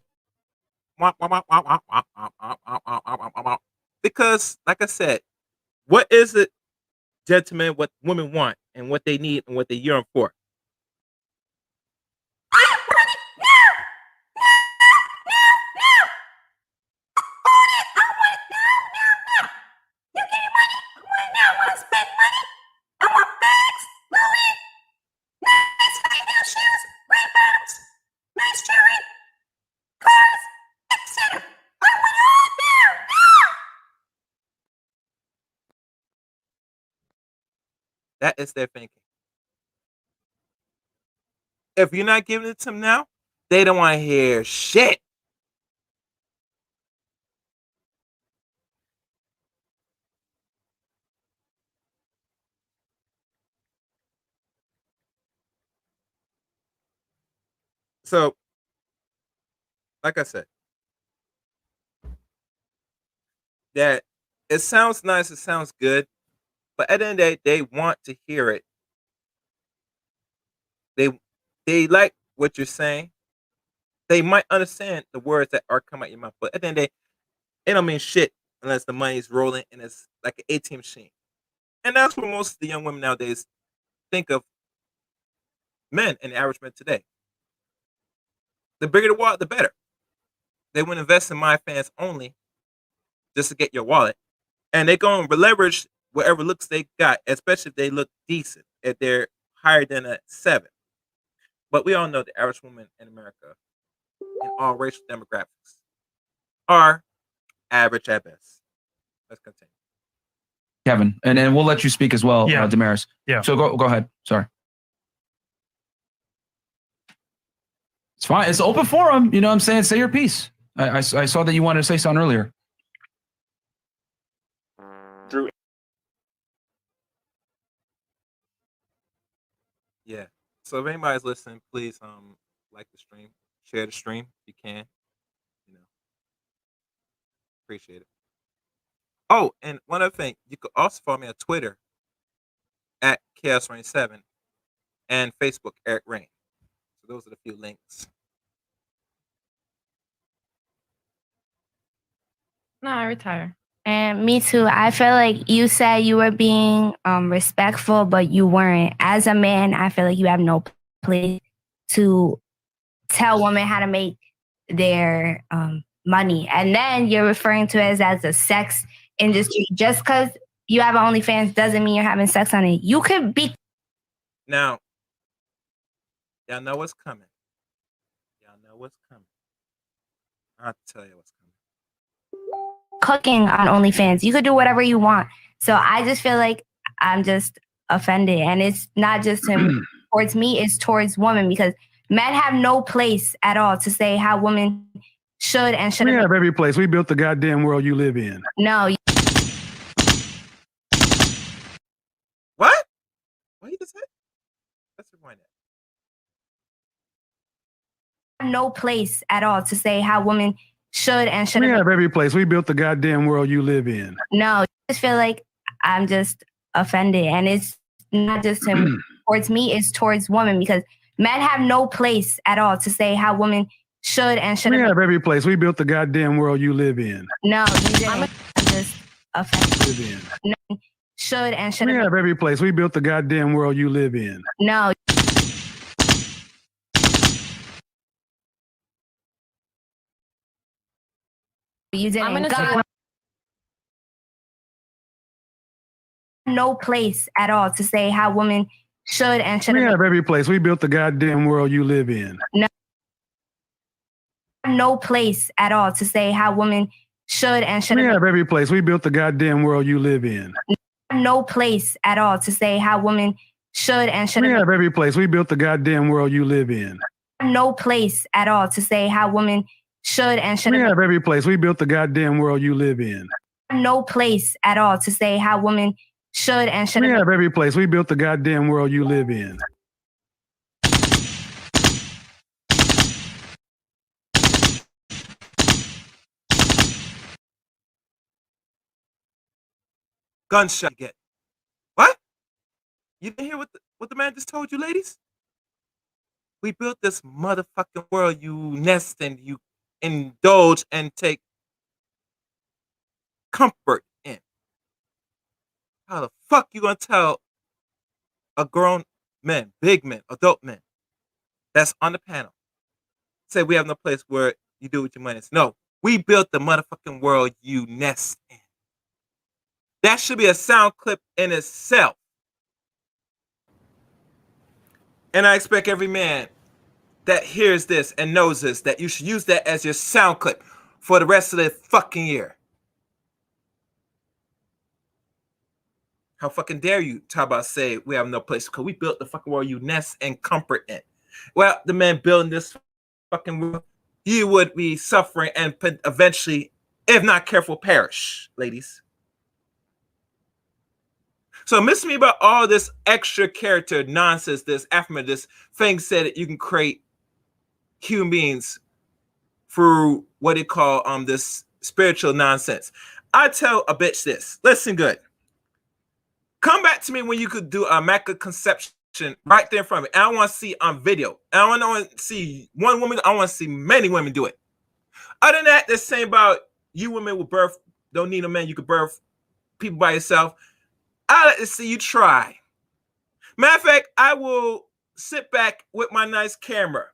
Because, like I said, what is it, gentlemen, what women want and what they need and what they yearn for? That is their thinking. If you're not giving it to them now, they don't want to hear shit. So, like I said, that it sounds nice, it sounds good, but at the end of the day, they want to hear it. They like what you're saying. They might understand the words that are coming out your mouth, but at the end of the day, it don't mean shit unless the money's rolling and it's like an ATM machine. And that's what most of the young women nowadays think of men and the average men today. The bigger the wallet, the better. They would invest in MyFanOnly just to get your wallet. And they're going to leverage whatever looks they got, especially if they look decent, if they're higher than a 7. But we all know the average woman in America, in all racial demographics, are average at best. Let's continue. Kevin, and we'll let you speak as well, Damaris. Yeah. So go ahead. Sorry. It's fine. It's open forum. You know what I'm saying? Say your piece. I saw that you wanted to say something earlier. Drew. Yeah. So if anybody's listening, please like the stream, share the stream if you can. You know, appreciate it. Oh, and one other thing, you could also follow me on Twitter at Chaos27 and Facebook Erick Reign. So those are the few links. No, I retire. And me too. I feel like you said you were being respectful, but you weren't. As a man, I feel like you have no place to tell women how to make their money. And then you're referring to it as a sex industry. Just because you have OnlyFans doesn't mean you're having sex on it. You could be. Now, y'all know what's coming. Y'all know what's coming. I have to tell you what's coming. Cooking on OnlyFans. You could do whatever you want. So I just feel like I'm just offended. And it's not just him towards me, it's towards women, because men have no place at all to say how women should and shouldn't. We have every place. We built the goddamn world you live in. No. What? What you just said? Let's rewind that. No place at all to say how women should and shouldn't. We have every place. We built the goddamn world you live in. No, I just feel like I'm just offended. And it's not just him towards me, it's towards women, because men have no place at all to say how women should and shouldn't. We have every place. We built the goddamn world you live in. No, you didn't. I'm just offended. Live in. No, should and shouldn't. We have every place. We built the goddamn world you live in. No. You didn't. I'm gonna God, say no place at all to say how women should and We shouldn't. have every place. We built the goddamn world you live in. No place at all to say how women should and We shouldn't. have every place. We built the goddamn world you live in. No place at all to say how women should and We shouldn't. have every place. We built the goddamn world you live in. No place at all to say how women should and We shouldn't. have every place. We built the goddamn world you live in. No place at all to say how women should and We shouldn't. have every place. We built the goddamn world you live in. Gunshot get. What? You didn't hear what the man just told you, ladies? We built this motherfucking world you nest and you indulge and take comfort in. How the fuck you gonna tell a grown man, big men, adult men that's on the panel, say we have no place where you do with your money? No, we built the motherfucking world you nest in. That should be a sound clip in itself. And I expect every man that hears this and knows this, that you should use that as your sound clip for the rest of the fucking year. How fucking dare you talk about say we have no place, because we built the fucking world you nest and comfort in. Well, the man building this fucking world, you would be suffering and eventually, if not careful, perish, ladies. So miss me about all this extra character nonsense, this affirmation, this thing said that you can create human beings through what they call this spiritual nonsense. I tell a bitch this. Listen good. Come back to me when you could do a immaculate conception right there in front of me. And I want to see on video. And I want to see one woman. I want to see many women do it. Other than that, they're saying about you women with birth don't need a man. You could birth people by yourself. I like to see you try. Matter of fact, I will sit back with my nice camera,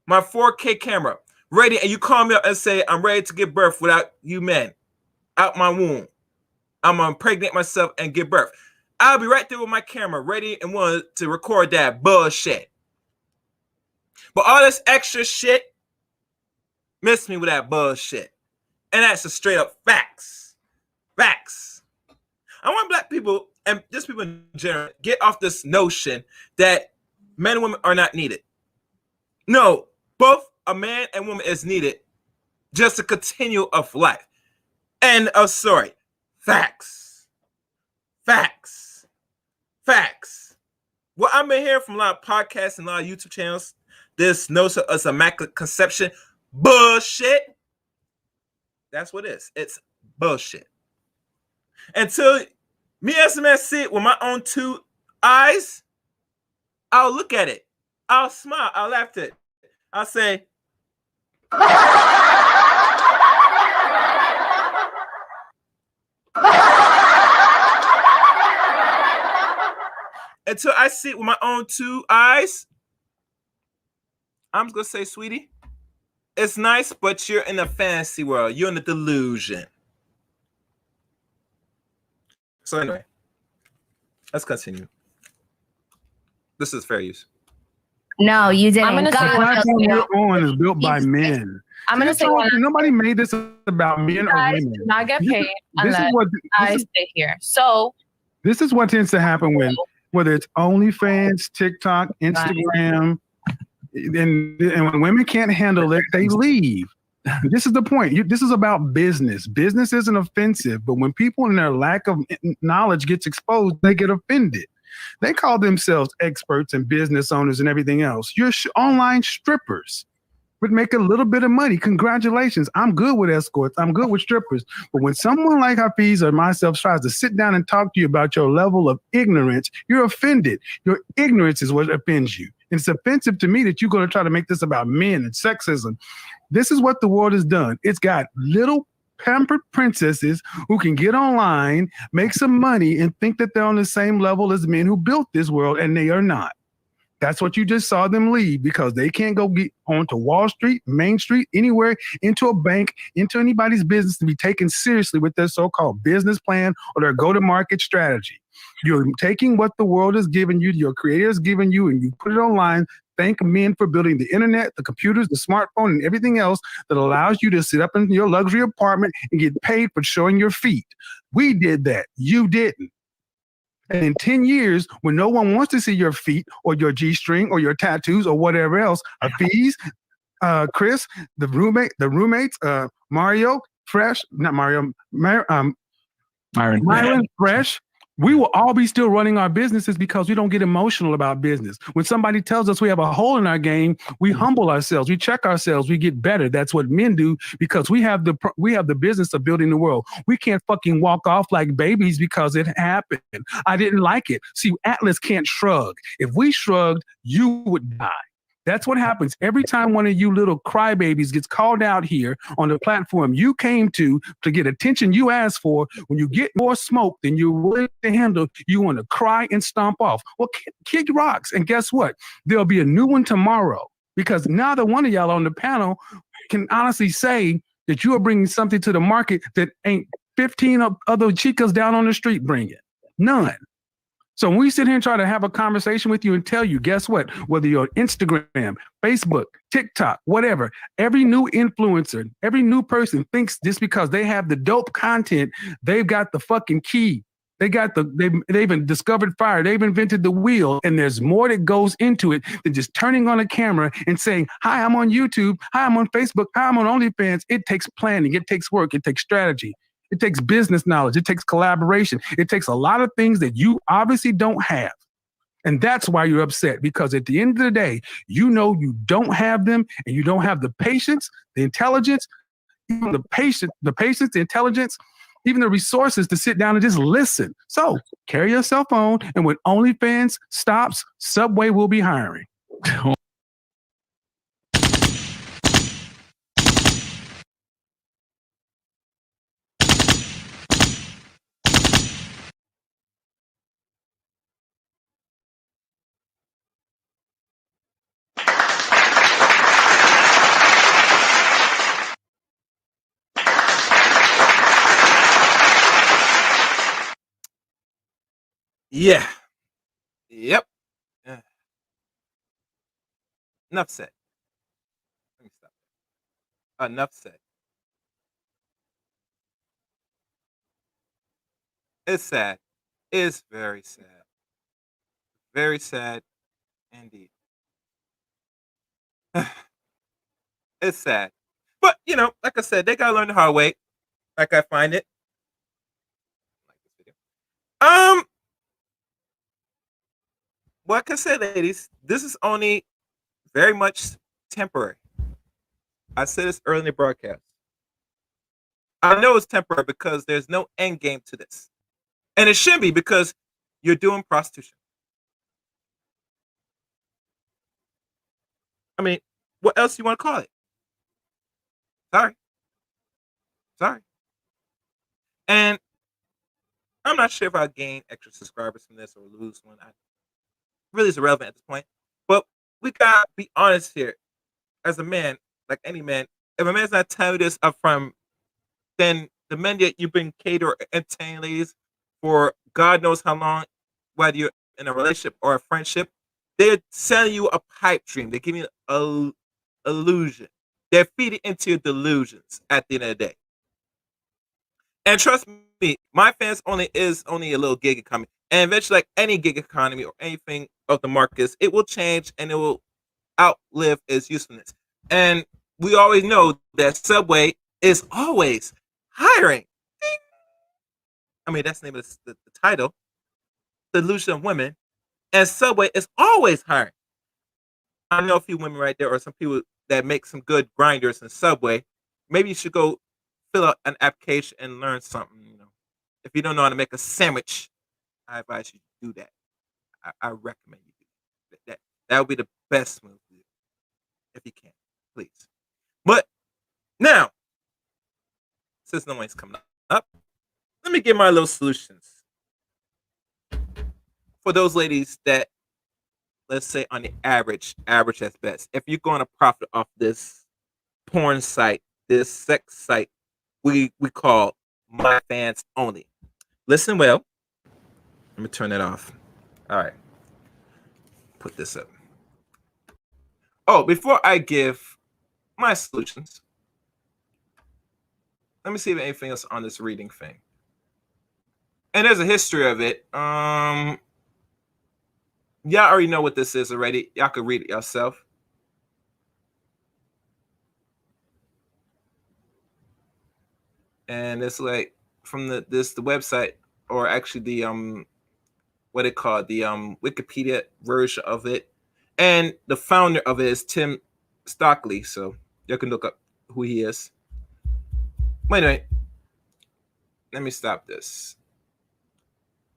my 4K camera, ready, and you call me up and say, I'm ready to give birth without you men, out my womb. I'm going to impregnate myself and give birth. I'll be right there with my camera, ready and willing to record that bullshit. But all this extra shit, miss me with that bullshit. And that's a straight up facts. Facts. I want black people, and just people in general, get off this notion that men and women are not needed. No, both a man and woman is needed just to continue of life. End of story. Facts. Facts. Facts. What I've been hearing from a lot of podcasts and a lot of YouTube channels, this notion of immaculate conception bullshit. That's what it is. It's bullshit. Until me as a man see it with my own two eyes, I'll look at it. I'll smile. I'll laugh at it. I'll say, until I see it with my own two eyes, I'm just going to say, sweetie, it's nice, but you're in a fantasy world. You're in a delusion. So anyway, let's continue. This is fair use. No, you didn't. I'm gonna The say platform we're on is built by men. I'm gonna say one. Nobody made this about men or Guys women. do not get This paid is unless what I sit here. So this is what tends to happen when whether it's OnlyFans, TikTok, Instagram, and when women can't handle it, they leave. This is the point. This is about business. Business isn't offensive, but when people in their lack of knowledge gets exposed, they get offended. They call themselves experts and business owners and everything else. You're online strippers would make a little bit of money. Congratulations. I'm good with escorts. I'm good with strippers. But when someone like Hafiz or myself tries to sit down and talk to you about your level of ignorance, you're offended. Your ignorance is what offends you. And it's offensive to me that you're going to try to make this about men and sexism. This is what the world has done. It's got little pampered princesses who can get online, make some money, and think that they're on the same level as men who built this world, and they are not. That's what you just saw them leave because they can't go get onto Wall Street, Main Street, anywhere, into a bank, into anybody's business to be taken seriously with their so-called business plan or their go-to-market strategy. You're taking what the world has given you, your creator has given you, and you put it online. Thank men for building the internet, the computers, the smartphone, and everything else that allows you to sit up in your luxury apartment and get paid for showing your feet. We did that. You didn't. And in 10 years, when no one wants to see your feet or your G-string or your tattoos or whatever else, Hafiz, Chris, the roommates, Mario, Fresh, not Mario, Myron, Fresh, we will all be still running our businesses because we don't get emotional about business. When somebody tells us we have a hole in our game, we humble ourselves, we check ourselves, we get better. That's what men do because we have the business of building the world. We can't fucking walk off like babies because it happened. I didn't like it. See, Atlas can't shrug. If we shrugged, you would die. That's what happens every time one of you little crybabies gets called out here on the platform you came to get attention you asked for. When you get more smoke than you're willing to handle, you want to cry and stomp off. Well, kick rocks. And guess what? There'll be a new one tomorrow because neither one of y'all on the panel can honestly say that you are bringing something to the market that ain't 15 other chicas down on the street bringing. None. So when we sit here and try to have a conversation with you and tell you, guess what? Whether you're on Instagram, Facebook, TikTok, whatever, every new influencer, every new person thinks just because they have the dope content, they've got the fucking key. They've discovered fire. They've invented the wheel. And there's more that goes into it than just turning on a camera and saying, hi, I'm on YouTube. Hi, I'm on Facebook. Hi, I'm on OnlyFans. It takes planning. It takes work. It takes strategy. It takes business knowledge. It takes collaboration. It takes a lot of things that you obviously don't have. And that's why you're upset, because at the end of the day, you know you don't have them and you don't have the patience, the intelligence, even the patience, the intelligence, even the resources to sit down and just listen. So carry your cell phone, and when OnlyFans stops, Subway will be hiring. Yeah. Yep. Enough said. Let me stop. Enough said. It's sad. It's very sad. Very sad indeed. It's sad. But, you know, like I said, they got to learn the hard way. Like I find it. like I said, ladies, this is only very much temporary. I said this early in the broadcast. I know it's temporary because there's no end game to this. And it shouldn't be because you're doing prostitution. I mean, what else do you want to call it? Sorry. And I'm not sure if I gain extra subscribers from this or lose one. Really, it's irrelevant at this point. But we gotta be honest here. As a man, like any man, if a man's not telling you this up front, then the men that you've been catering or entertaining ladies for God knows how long, whether you're in a relationship or a friendship, they're selling you a pipe dream. They're giving you an illusion. They're feeding into your delusions at the end of the day. And trust me, my fans only is only a little gig economy. And eventually, like any gig economy or anything of the markets, it will change and it will outlive its usefulness. And we always know that Subway is always hiring. Ding. I mean, that's the name of the title, Delusion of Women. And Subway is always hiring. I know a few women right there, or some people that make some good grinders in Subway. Maybe you should go fill out an application and learn something. If you don't know how to make a sandwich, I advise you to do that. I recommend you do that. That would be the best move to do, if you can, please. But now, since no one's coming up, let me give my little solutions for those ladies that, let's say, on the average at best, if you're going to profit off this porn site, this sex site, we call MyFanOnly. Listen well. Let me turn that off. All right. Put this up. Oh, before I give my solutions, let me see if anything else on this reading thing. And there's a history of it. Y'all already know what this is already. Y'all can read it yourself. And it's like from the website, or actually the what it called, the Wikipedia version of it. And the founder of it is Tim Stockley, so you can look up who he is. Wait a minute. Let me stop this.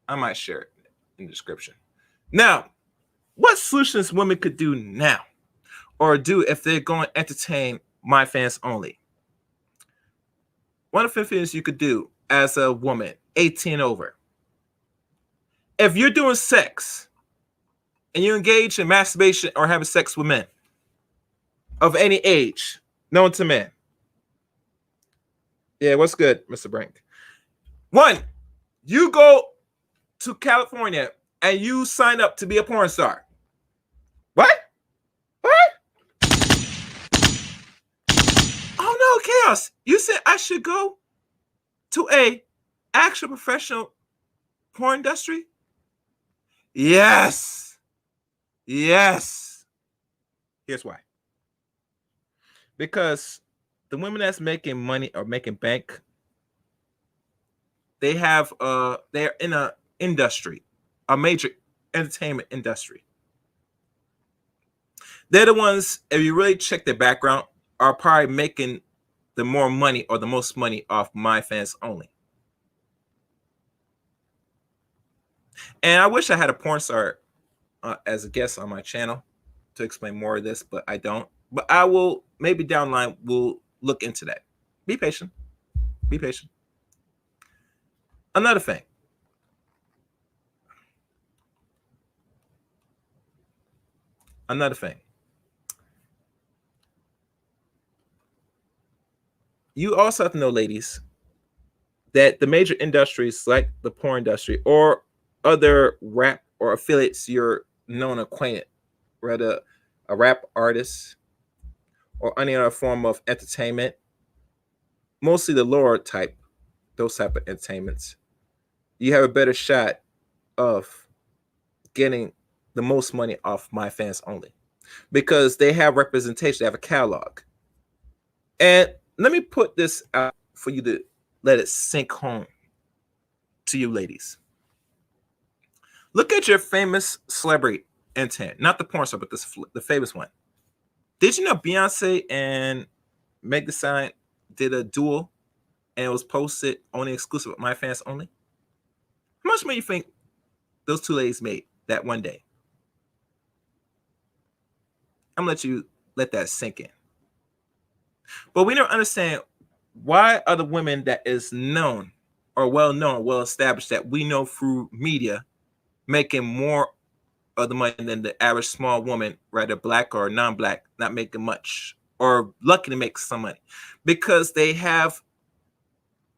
I might share it in the description. Now, what solutions women could do now, or do if they're going to entertain my fans only? One of the things you could do as a woman, 18 over, if you're doing sex and you engage in masturbation or having sex with men of any age, known to men. Yeah, what's good, Mr. Brink? One, you go to California and you sign up to be a porn star. What? Oh no, Chaos. You said I should go to a actual professional porn industry? Yes. Here's why. Because the women that's making money or making bank, they're in a industry, a major entertainment industry. They're the ones, if you really check their background, are probably making the more money or the most money off MyFanOnly. And I wish I had a porn star as a guest on my channel to explain more of this, but I don't. But I will, maybe down the line, we'll look into that. Be patient. Another thing. You also have to know, ladies, that the major industries like the porn industry or other rap or affiliates you're known acquainted, whether a rap artist or any other form of entertainment, mostly the lower type, those type of entertainments, you have a better shot of getting the most money off MyFanOnly because they have representation, they have a catalog. And let me put this out for you to let it sink home to you ladies. Look at your famous celebrity internet, not the porn star, but the famous one. Did you know Beyonce and Meg Thee Stallion did a duel, and it was posted only exclusive of MyFanOnly? How much money you think those two ladies made that one day? I'm gonna let you let that sink in. But we don't understand why are the women that is known or well known, well established that we know through media making more of the money than the average small woman, whether black or non-black, not making much or lucky to make some money, because they have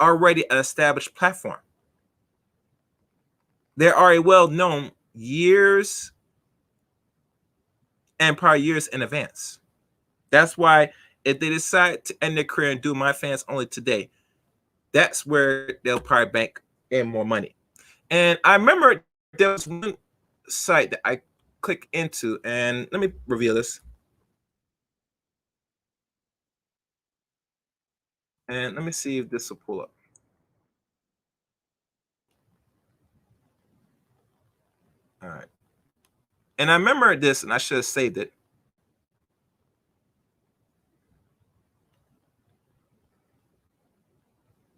already an established platform. They're already well known years and probably years in advance. That's why if they decide to end their career and do MyFanOnly today, that's where they'll probably bank in more money. And I remember there was one site that I clicked into, and let me reveal this. And let me see if this will pull up. All right. And I remember this, and I should have saved it.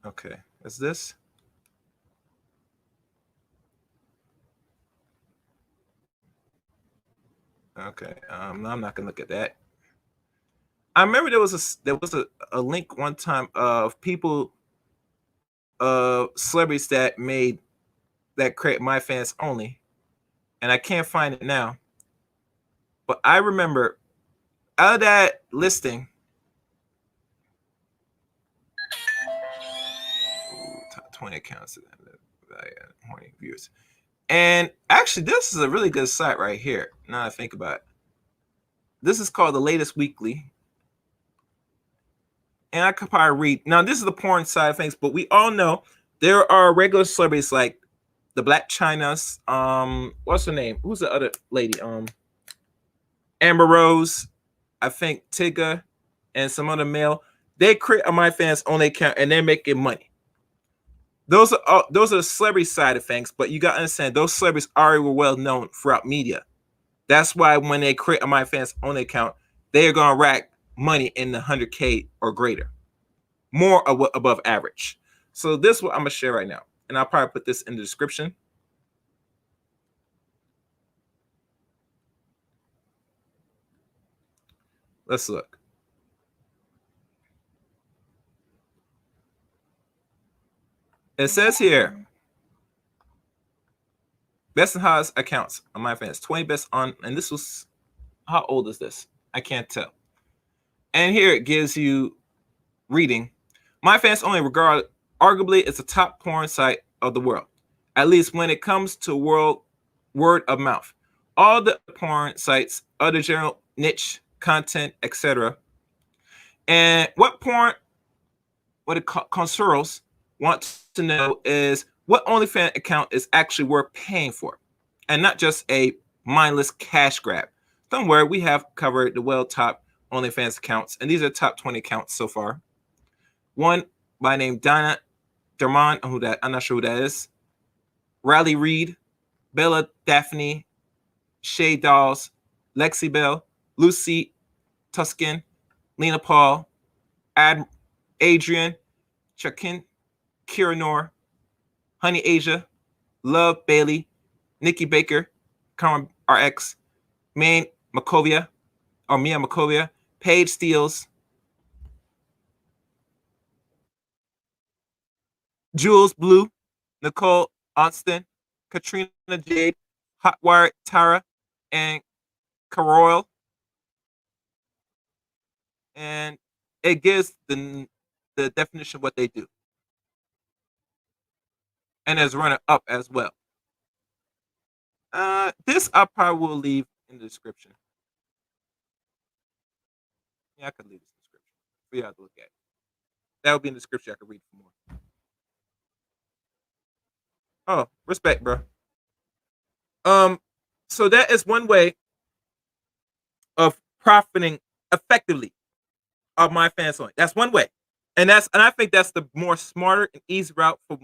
Okay, is this? Okay, no, I'm not gonna look at that. I remember there was a link one time of people, celebrities that create MyFanOnly, and I can't find it now. But I remember out of that listing, top 20 accounts, 20 viewers. And actually, this is a really good site right here. Now I think about it. This is called The Latest Weekly. And I could probably read. Now, this is the porn side of things, but we all know there are regular celebrities like the Black China's. What's her name? Who's the other lady? Amber Rose, I think Tigger, and some other male. They create a MyFanOnly account and they're making money. Those are the celebrity side of things, but you got to understand those celebrities already were well known throughout media. That's why when they create a MyFanOnly account, they are going to rack money in the 100K or greater, more above average. So this is what I'm going to share right now, and I'll probably put this in the description. Let's look. It says here, best and highest accounts on MyFans, 20 best on, and this was, how old is this? I can't tell. And here it gives you reading. MyFanOnly, arguably, it's a top porn site of the world, at least when it comes to word of mouth. All the porn sites, other general niche content, etc. And what the consuls want to know is what OnlyFans account is actually worth paying for, and not just a mindless cash grab. Don't worry, we have covered the top OnlyFans accounts, and these are top 20 accounts so far. One by name Donna Dermond, I'm not sure who that is. Riley Reed, Bella Daphne, Shay Dolls, Lexi Bell, Lucy Tuskin, Lena Paul, Adrian, Chakin, Kira Noor, Honey Asia, Love Bailey, Nikki Baker, Carmen RX, Mia Makovia, Paige Steele, Jules Blue, Nicole Austin, Katrina Jade, Hotwire Tara, and Caroil. And it gives the definition of what they do. And as runner up as well. This I probably will leave in the description. Yeah, I could leave this in the description for you to look at. That would be in the description. I could read for more. Oh, respect, bro. So that is one way of profiting effectively of MyFanOnly. That's one way, and I think that's the more smarter and easy route for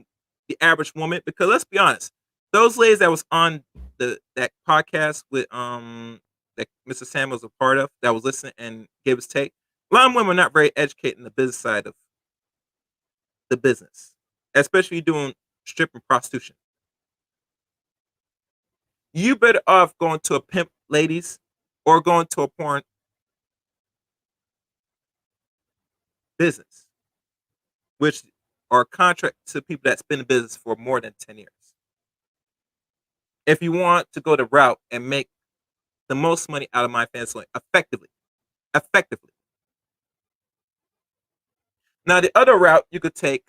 the average woman. Because let's be honest, those ladies that was on that podcast with that Mr. Sam was a part of, that was listening and gave his take. A lot of women are not very educated in the business side of the business, especially doing strip and prostitution. You better off going to a pimp, ladies, or going to a porn business, which are contract to people that's been in business for more than 10 years. If you want to go the route and make the most money out of MyFanOnly effectively. Now, the other route you could take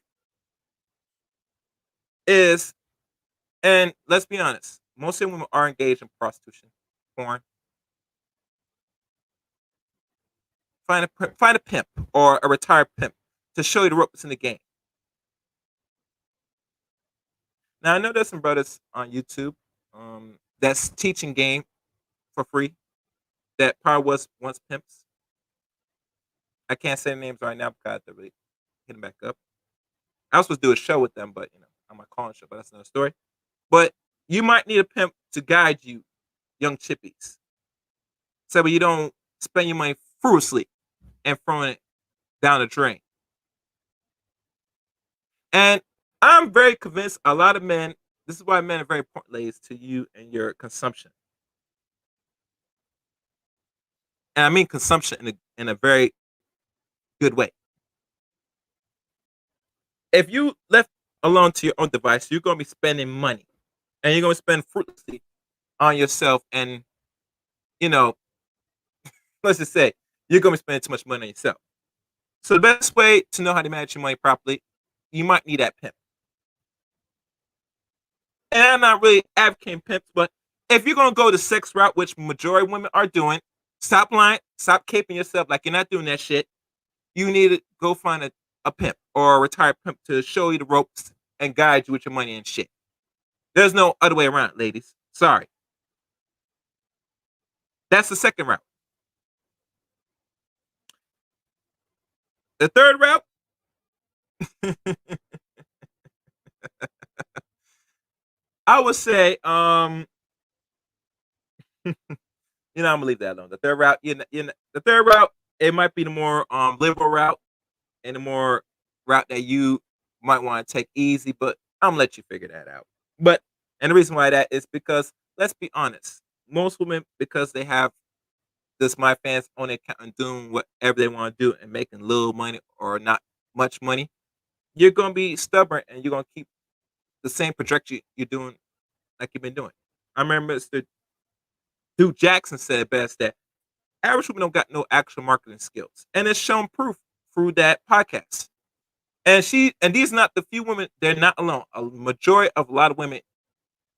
is, and let's be honest, most of women are engaged in prostitution, porn. Find a pimp or a retired pimp to show you the ropes in the game. Now, I know there's some brothers on YouTube that's teaching game for free that probably was once pimps. I can't say names right now because I have to really hit them back up. I was supposed to do a show with them, but I'm not calling show, but that's another story. But you might need a pimp to guide you, young chippies, so you don't spend your money frivolously and throwing it down the drain. And I'm very convinced a lot of men, this is why men are very important, ladies, to you and your consumption. And I mean consumption in a very good way. If you left alone to your own device, you're going to be spending money. And you're going to spend fruitlessly on yourself. And, let's just say, you're going to be spending too much money on yourself. So the best way to know how to manage your money properly, you might need that pimp. And I'm not really advocating pimps, but if you're going to go the sex route, which majority of women are doing, stop lying, stop caping yourself like you're not doing that shit. You need to go find a pimp or a retired pimp to show you the ropes and guide you with your money and shit. There's no other way around, ladies. Sorry. That's the second route. The third route, I would say, I'm gonna leave that alone. The third route, the third route, it might be the more liberal route and the more route that you might want to take easy, but I'm gonna let you figure that out. And the reason why that is because, let's be honest, most women, because they have this MyFanOnly account and doing whatever they want to do and making little money or not much money, you're gonna be stubborn and you're gonna keep the same trajectory you're doing like you've been doing. I remember Mr. Duke Jackson said it best that average women don't got no actual marketing skills, and it's shown proof through that podcast. And these are not the few women. They're not alone. A majority of a lot of women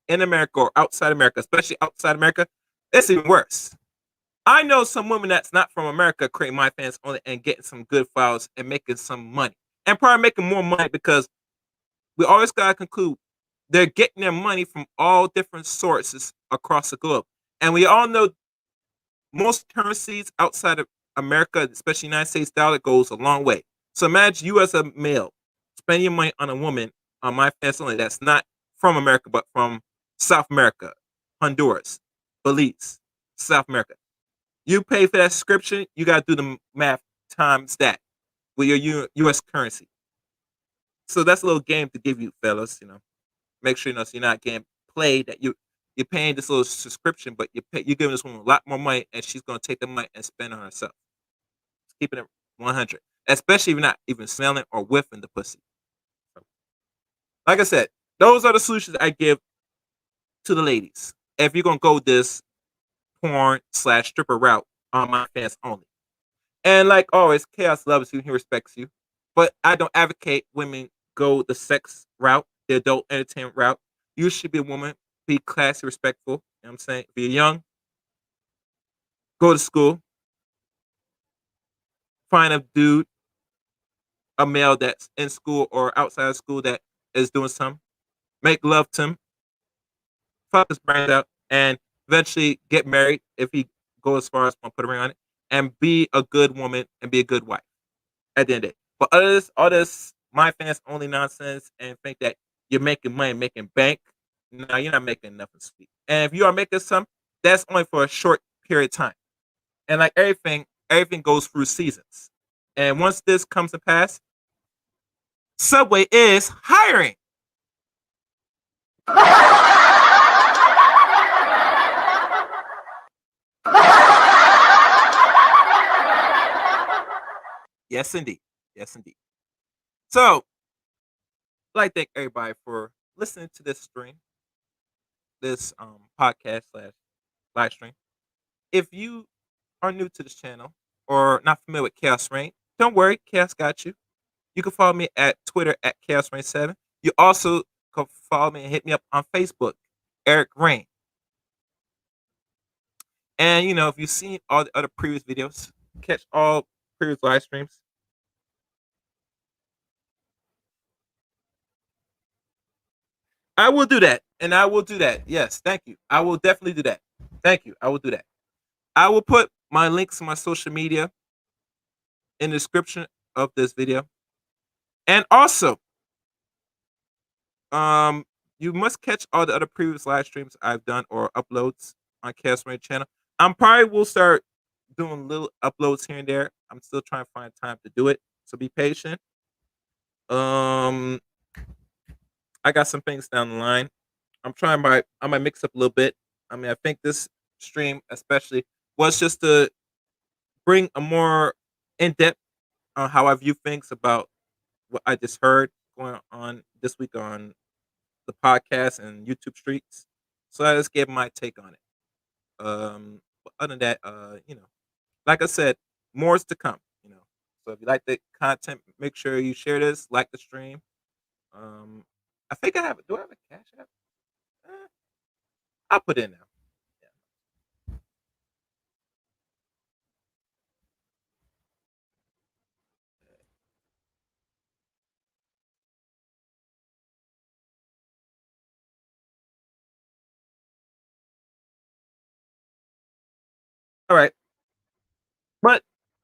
in America or outside America, especially outside America, it's even worse. I know some women that's not from America creating MyFanOnly and getting some good files and making some money, and probably making more money because we always gotta conclude they're getting their money from all different sources across the globe. And we all know most currencies outside of America, especially United States dollar, goes a long way. So imagine you as a male spending your money on a woman on MyFanOnly that's not from America, but from South America, Honduras, Belize, South America. You pay for that subscription, you got to do the math times that with your U.S. currency. So that's a little game to give you, fellas. Make sure so you're not getting played. That you're paying this little subscription, but you're giving this woman a lot more money, and she's gonna take the money and spend it on herself. Keeping it 100, especially if you're not even smelling or whiffing the pussy. Like I said, those are the solutions I give to the ladies. If you're gonna go this porn/stripper route on MyFanOnly. And like always, chaos loves you, he respects you. But I don't advocate women go the sex route, the adult entertainment route. You should be a woman, be classy, respectful. You know what I'm saying? If you're young, go to school, find a dude, a male that's in school or outside of school that is doing something, make love to him, fuck his brains out, and eventually get married if he goes as far as want to put a ring on it, and be a good woman and be a good wife at the end of the day. But all this MyFanOnly nonsense and think that you're making money, making bank, No, you're not making enough of sweet. And if you are making some, that's only for a short period of time. And like everything goes through seasons. And once this comes to pass, Subway is hiring. Yes, indeed. Yes, indeed. So, I'd like to thank everybody for listening to this stream, this podcast slash live stream. If you are new to this channel or not familiar with Chaos Reign, don't worry, Chaos got you. You can follow me at Twitter at Chaos Reign 7. You also can follow me and hit me up on Facebook, Erick Reign. And if you've seen all the other previous videos, catch all previous live streams. I will do that. And I will do that. Yes, thank you. I will definitely do that. Thank you. I will do that. I will put my links to my social media in the description of this video. And also, you must catch all the other previous live streams I've done or uploads on Chaos Reign channel. I'm probably will start doing little uploads here and there. I'm still trying to find time to do it, so be patient. I got some things down the line. I might mix up a little bit. I mean, I think this stream especially was just to bring a more in-depth on how I view things about what I just heard going on this week on the podcast and YouTube streets. So I just gave my take on it. But other than that, like I said, more is to come. So if you like the content, make sure you share this, like the stream. I think I have. Do I have a Cash App? I'll put it in now. Yeah. All right. But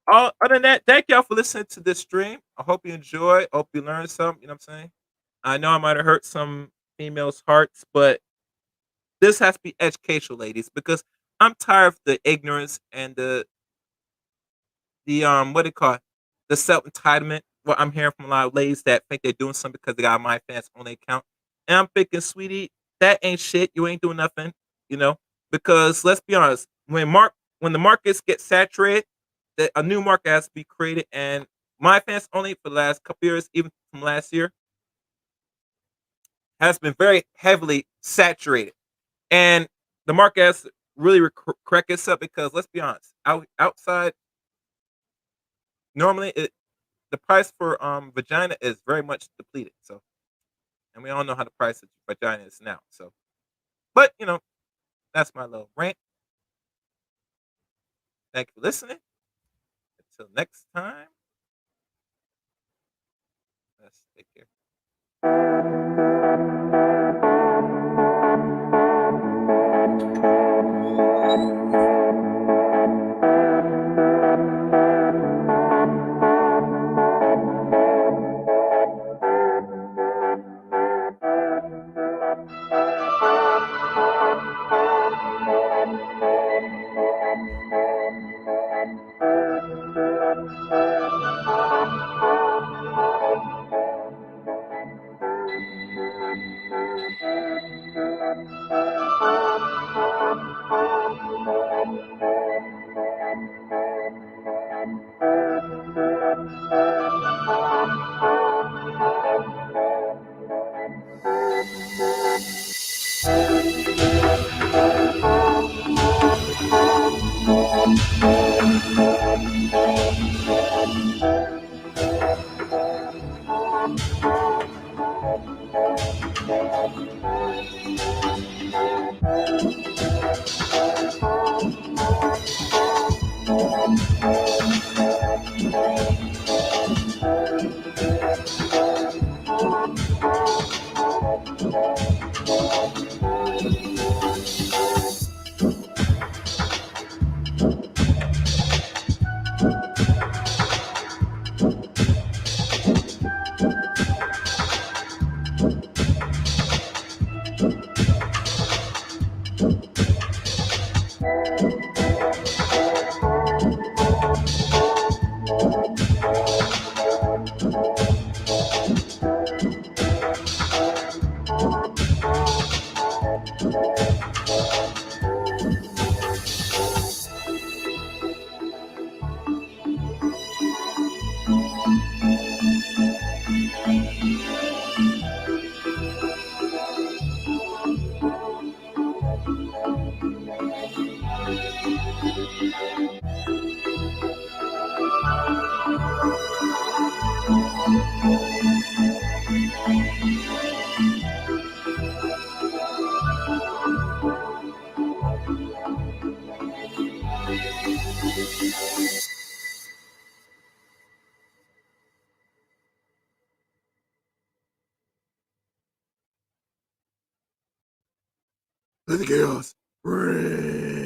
other than that, thank y'all for listening to this stream. I hope you enjoy. I hope you learned something. You know what I'm saying? I know I might have hurt some females' hearts, but this has to be educational, ladies, because I'm tired of the ignorance and the what do you call it? The self entitlement. What I'm hearing from a lot of ladies that think they're doing something because they got a MyFanOnly account. And I'm thinking, sweetie, that ain't shit. You ain't doing nothing, because let's be honest, when the markets get saturated, a new market has to be created. And MyFanOnly for the last couple years, even from last year, has been very heavily saturated. And the market has to really correct itself because let's be honest, outside, normally the price for vagina is very much depleted. So, and we all know how the price of vagina is now. So, but that's my little rant. Thank you for listening. Until next time, let's take care. Let the chaos reign.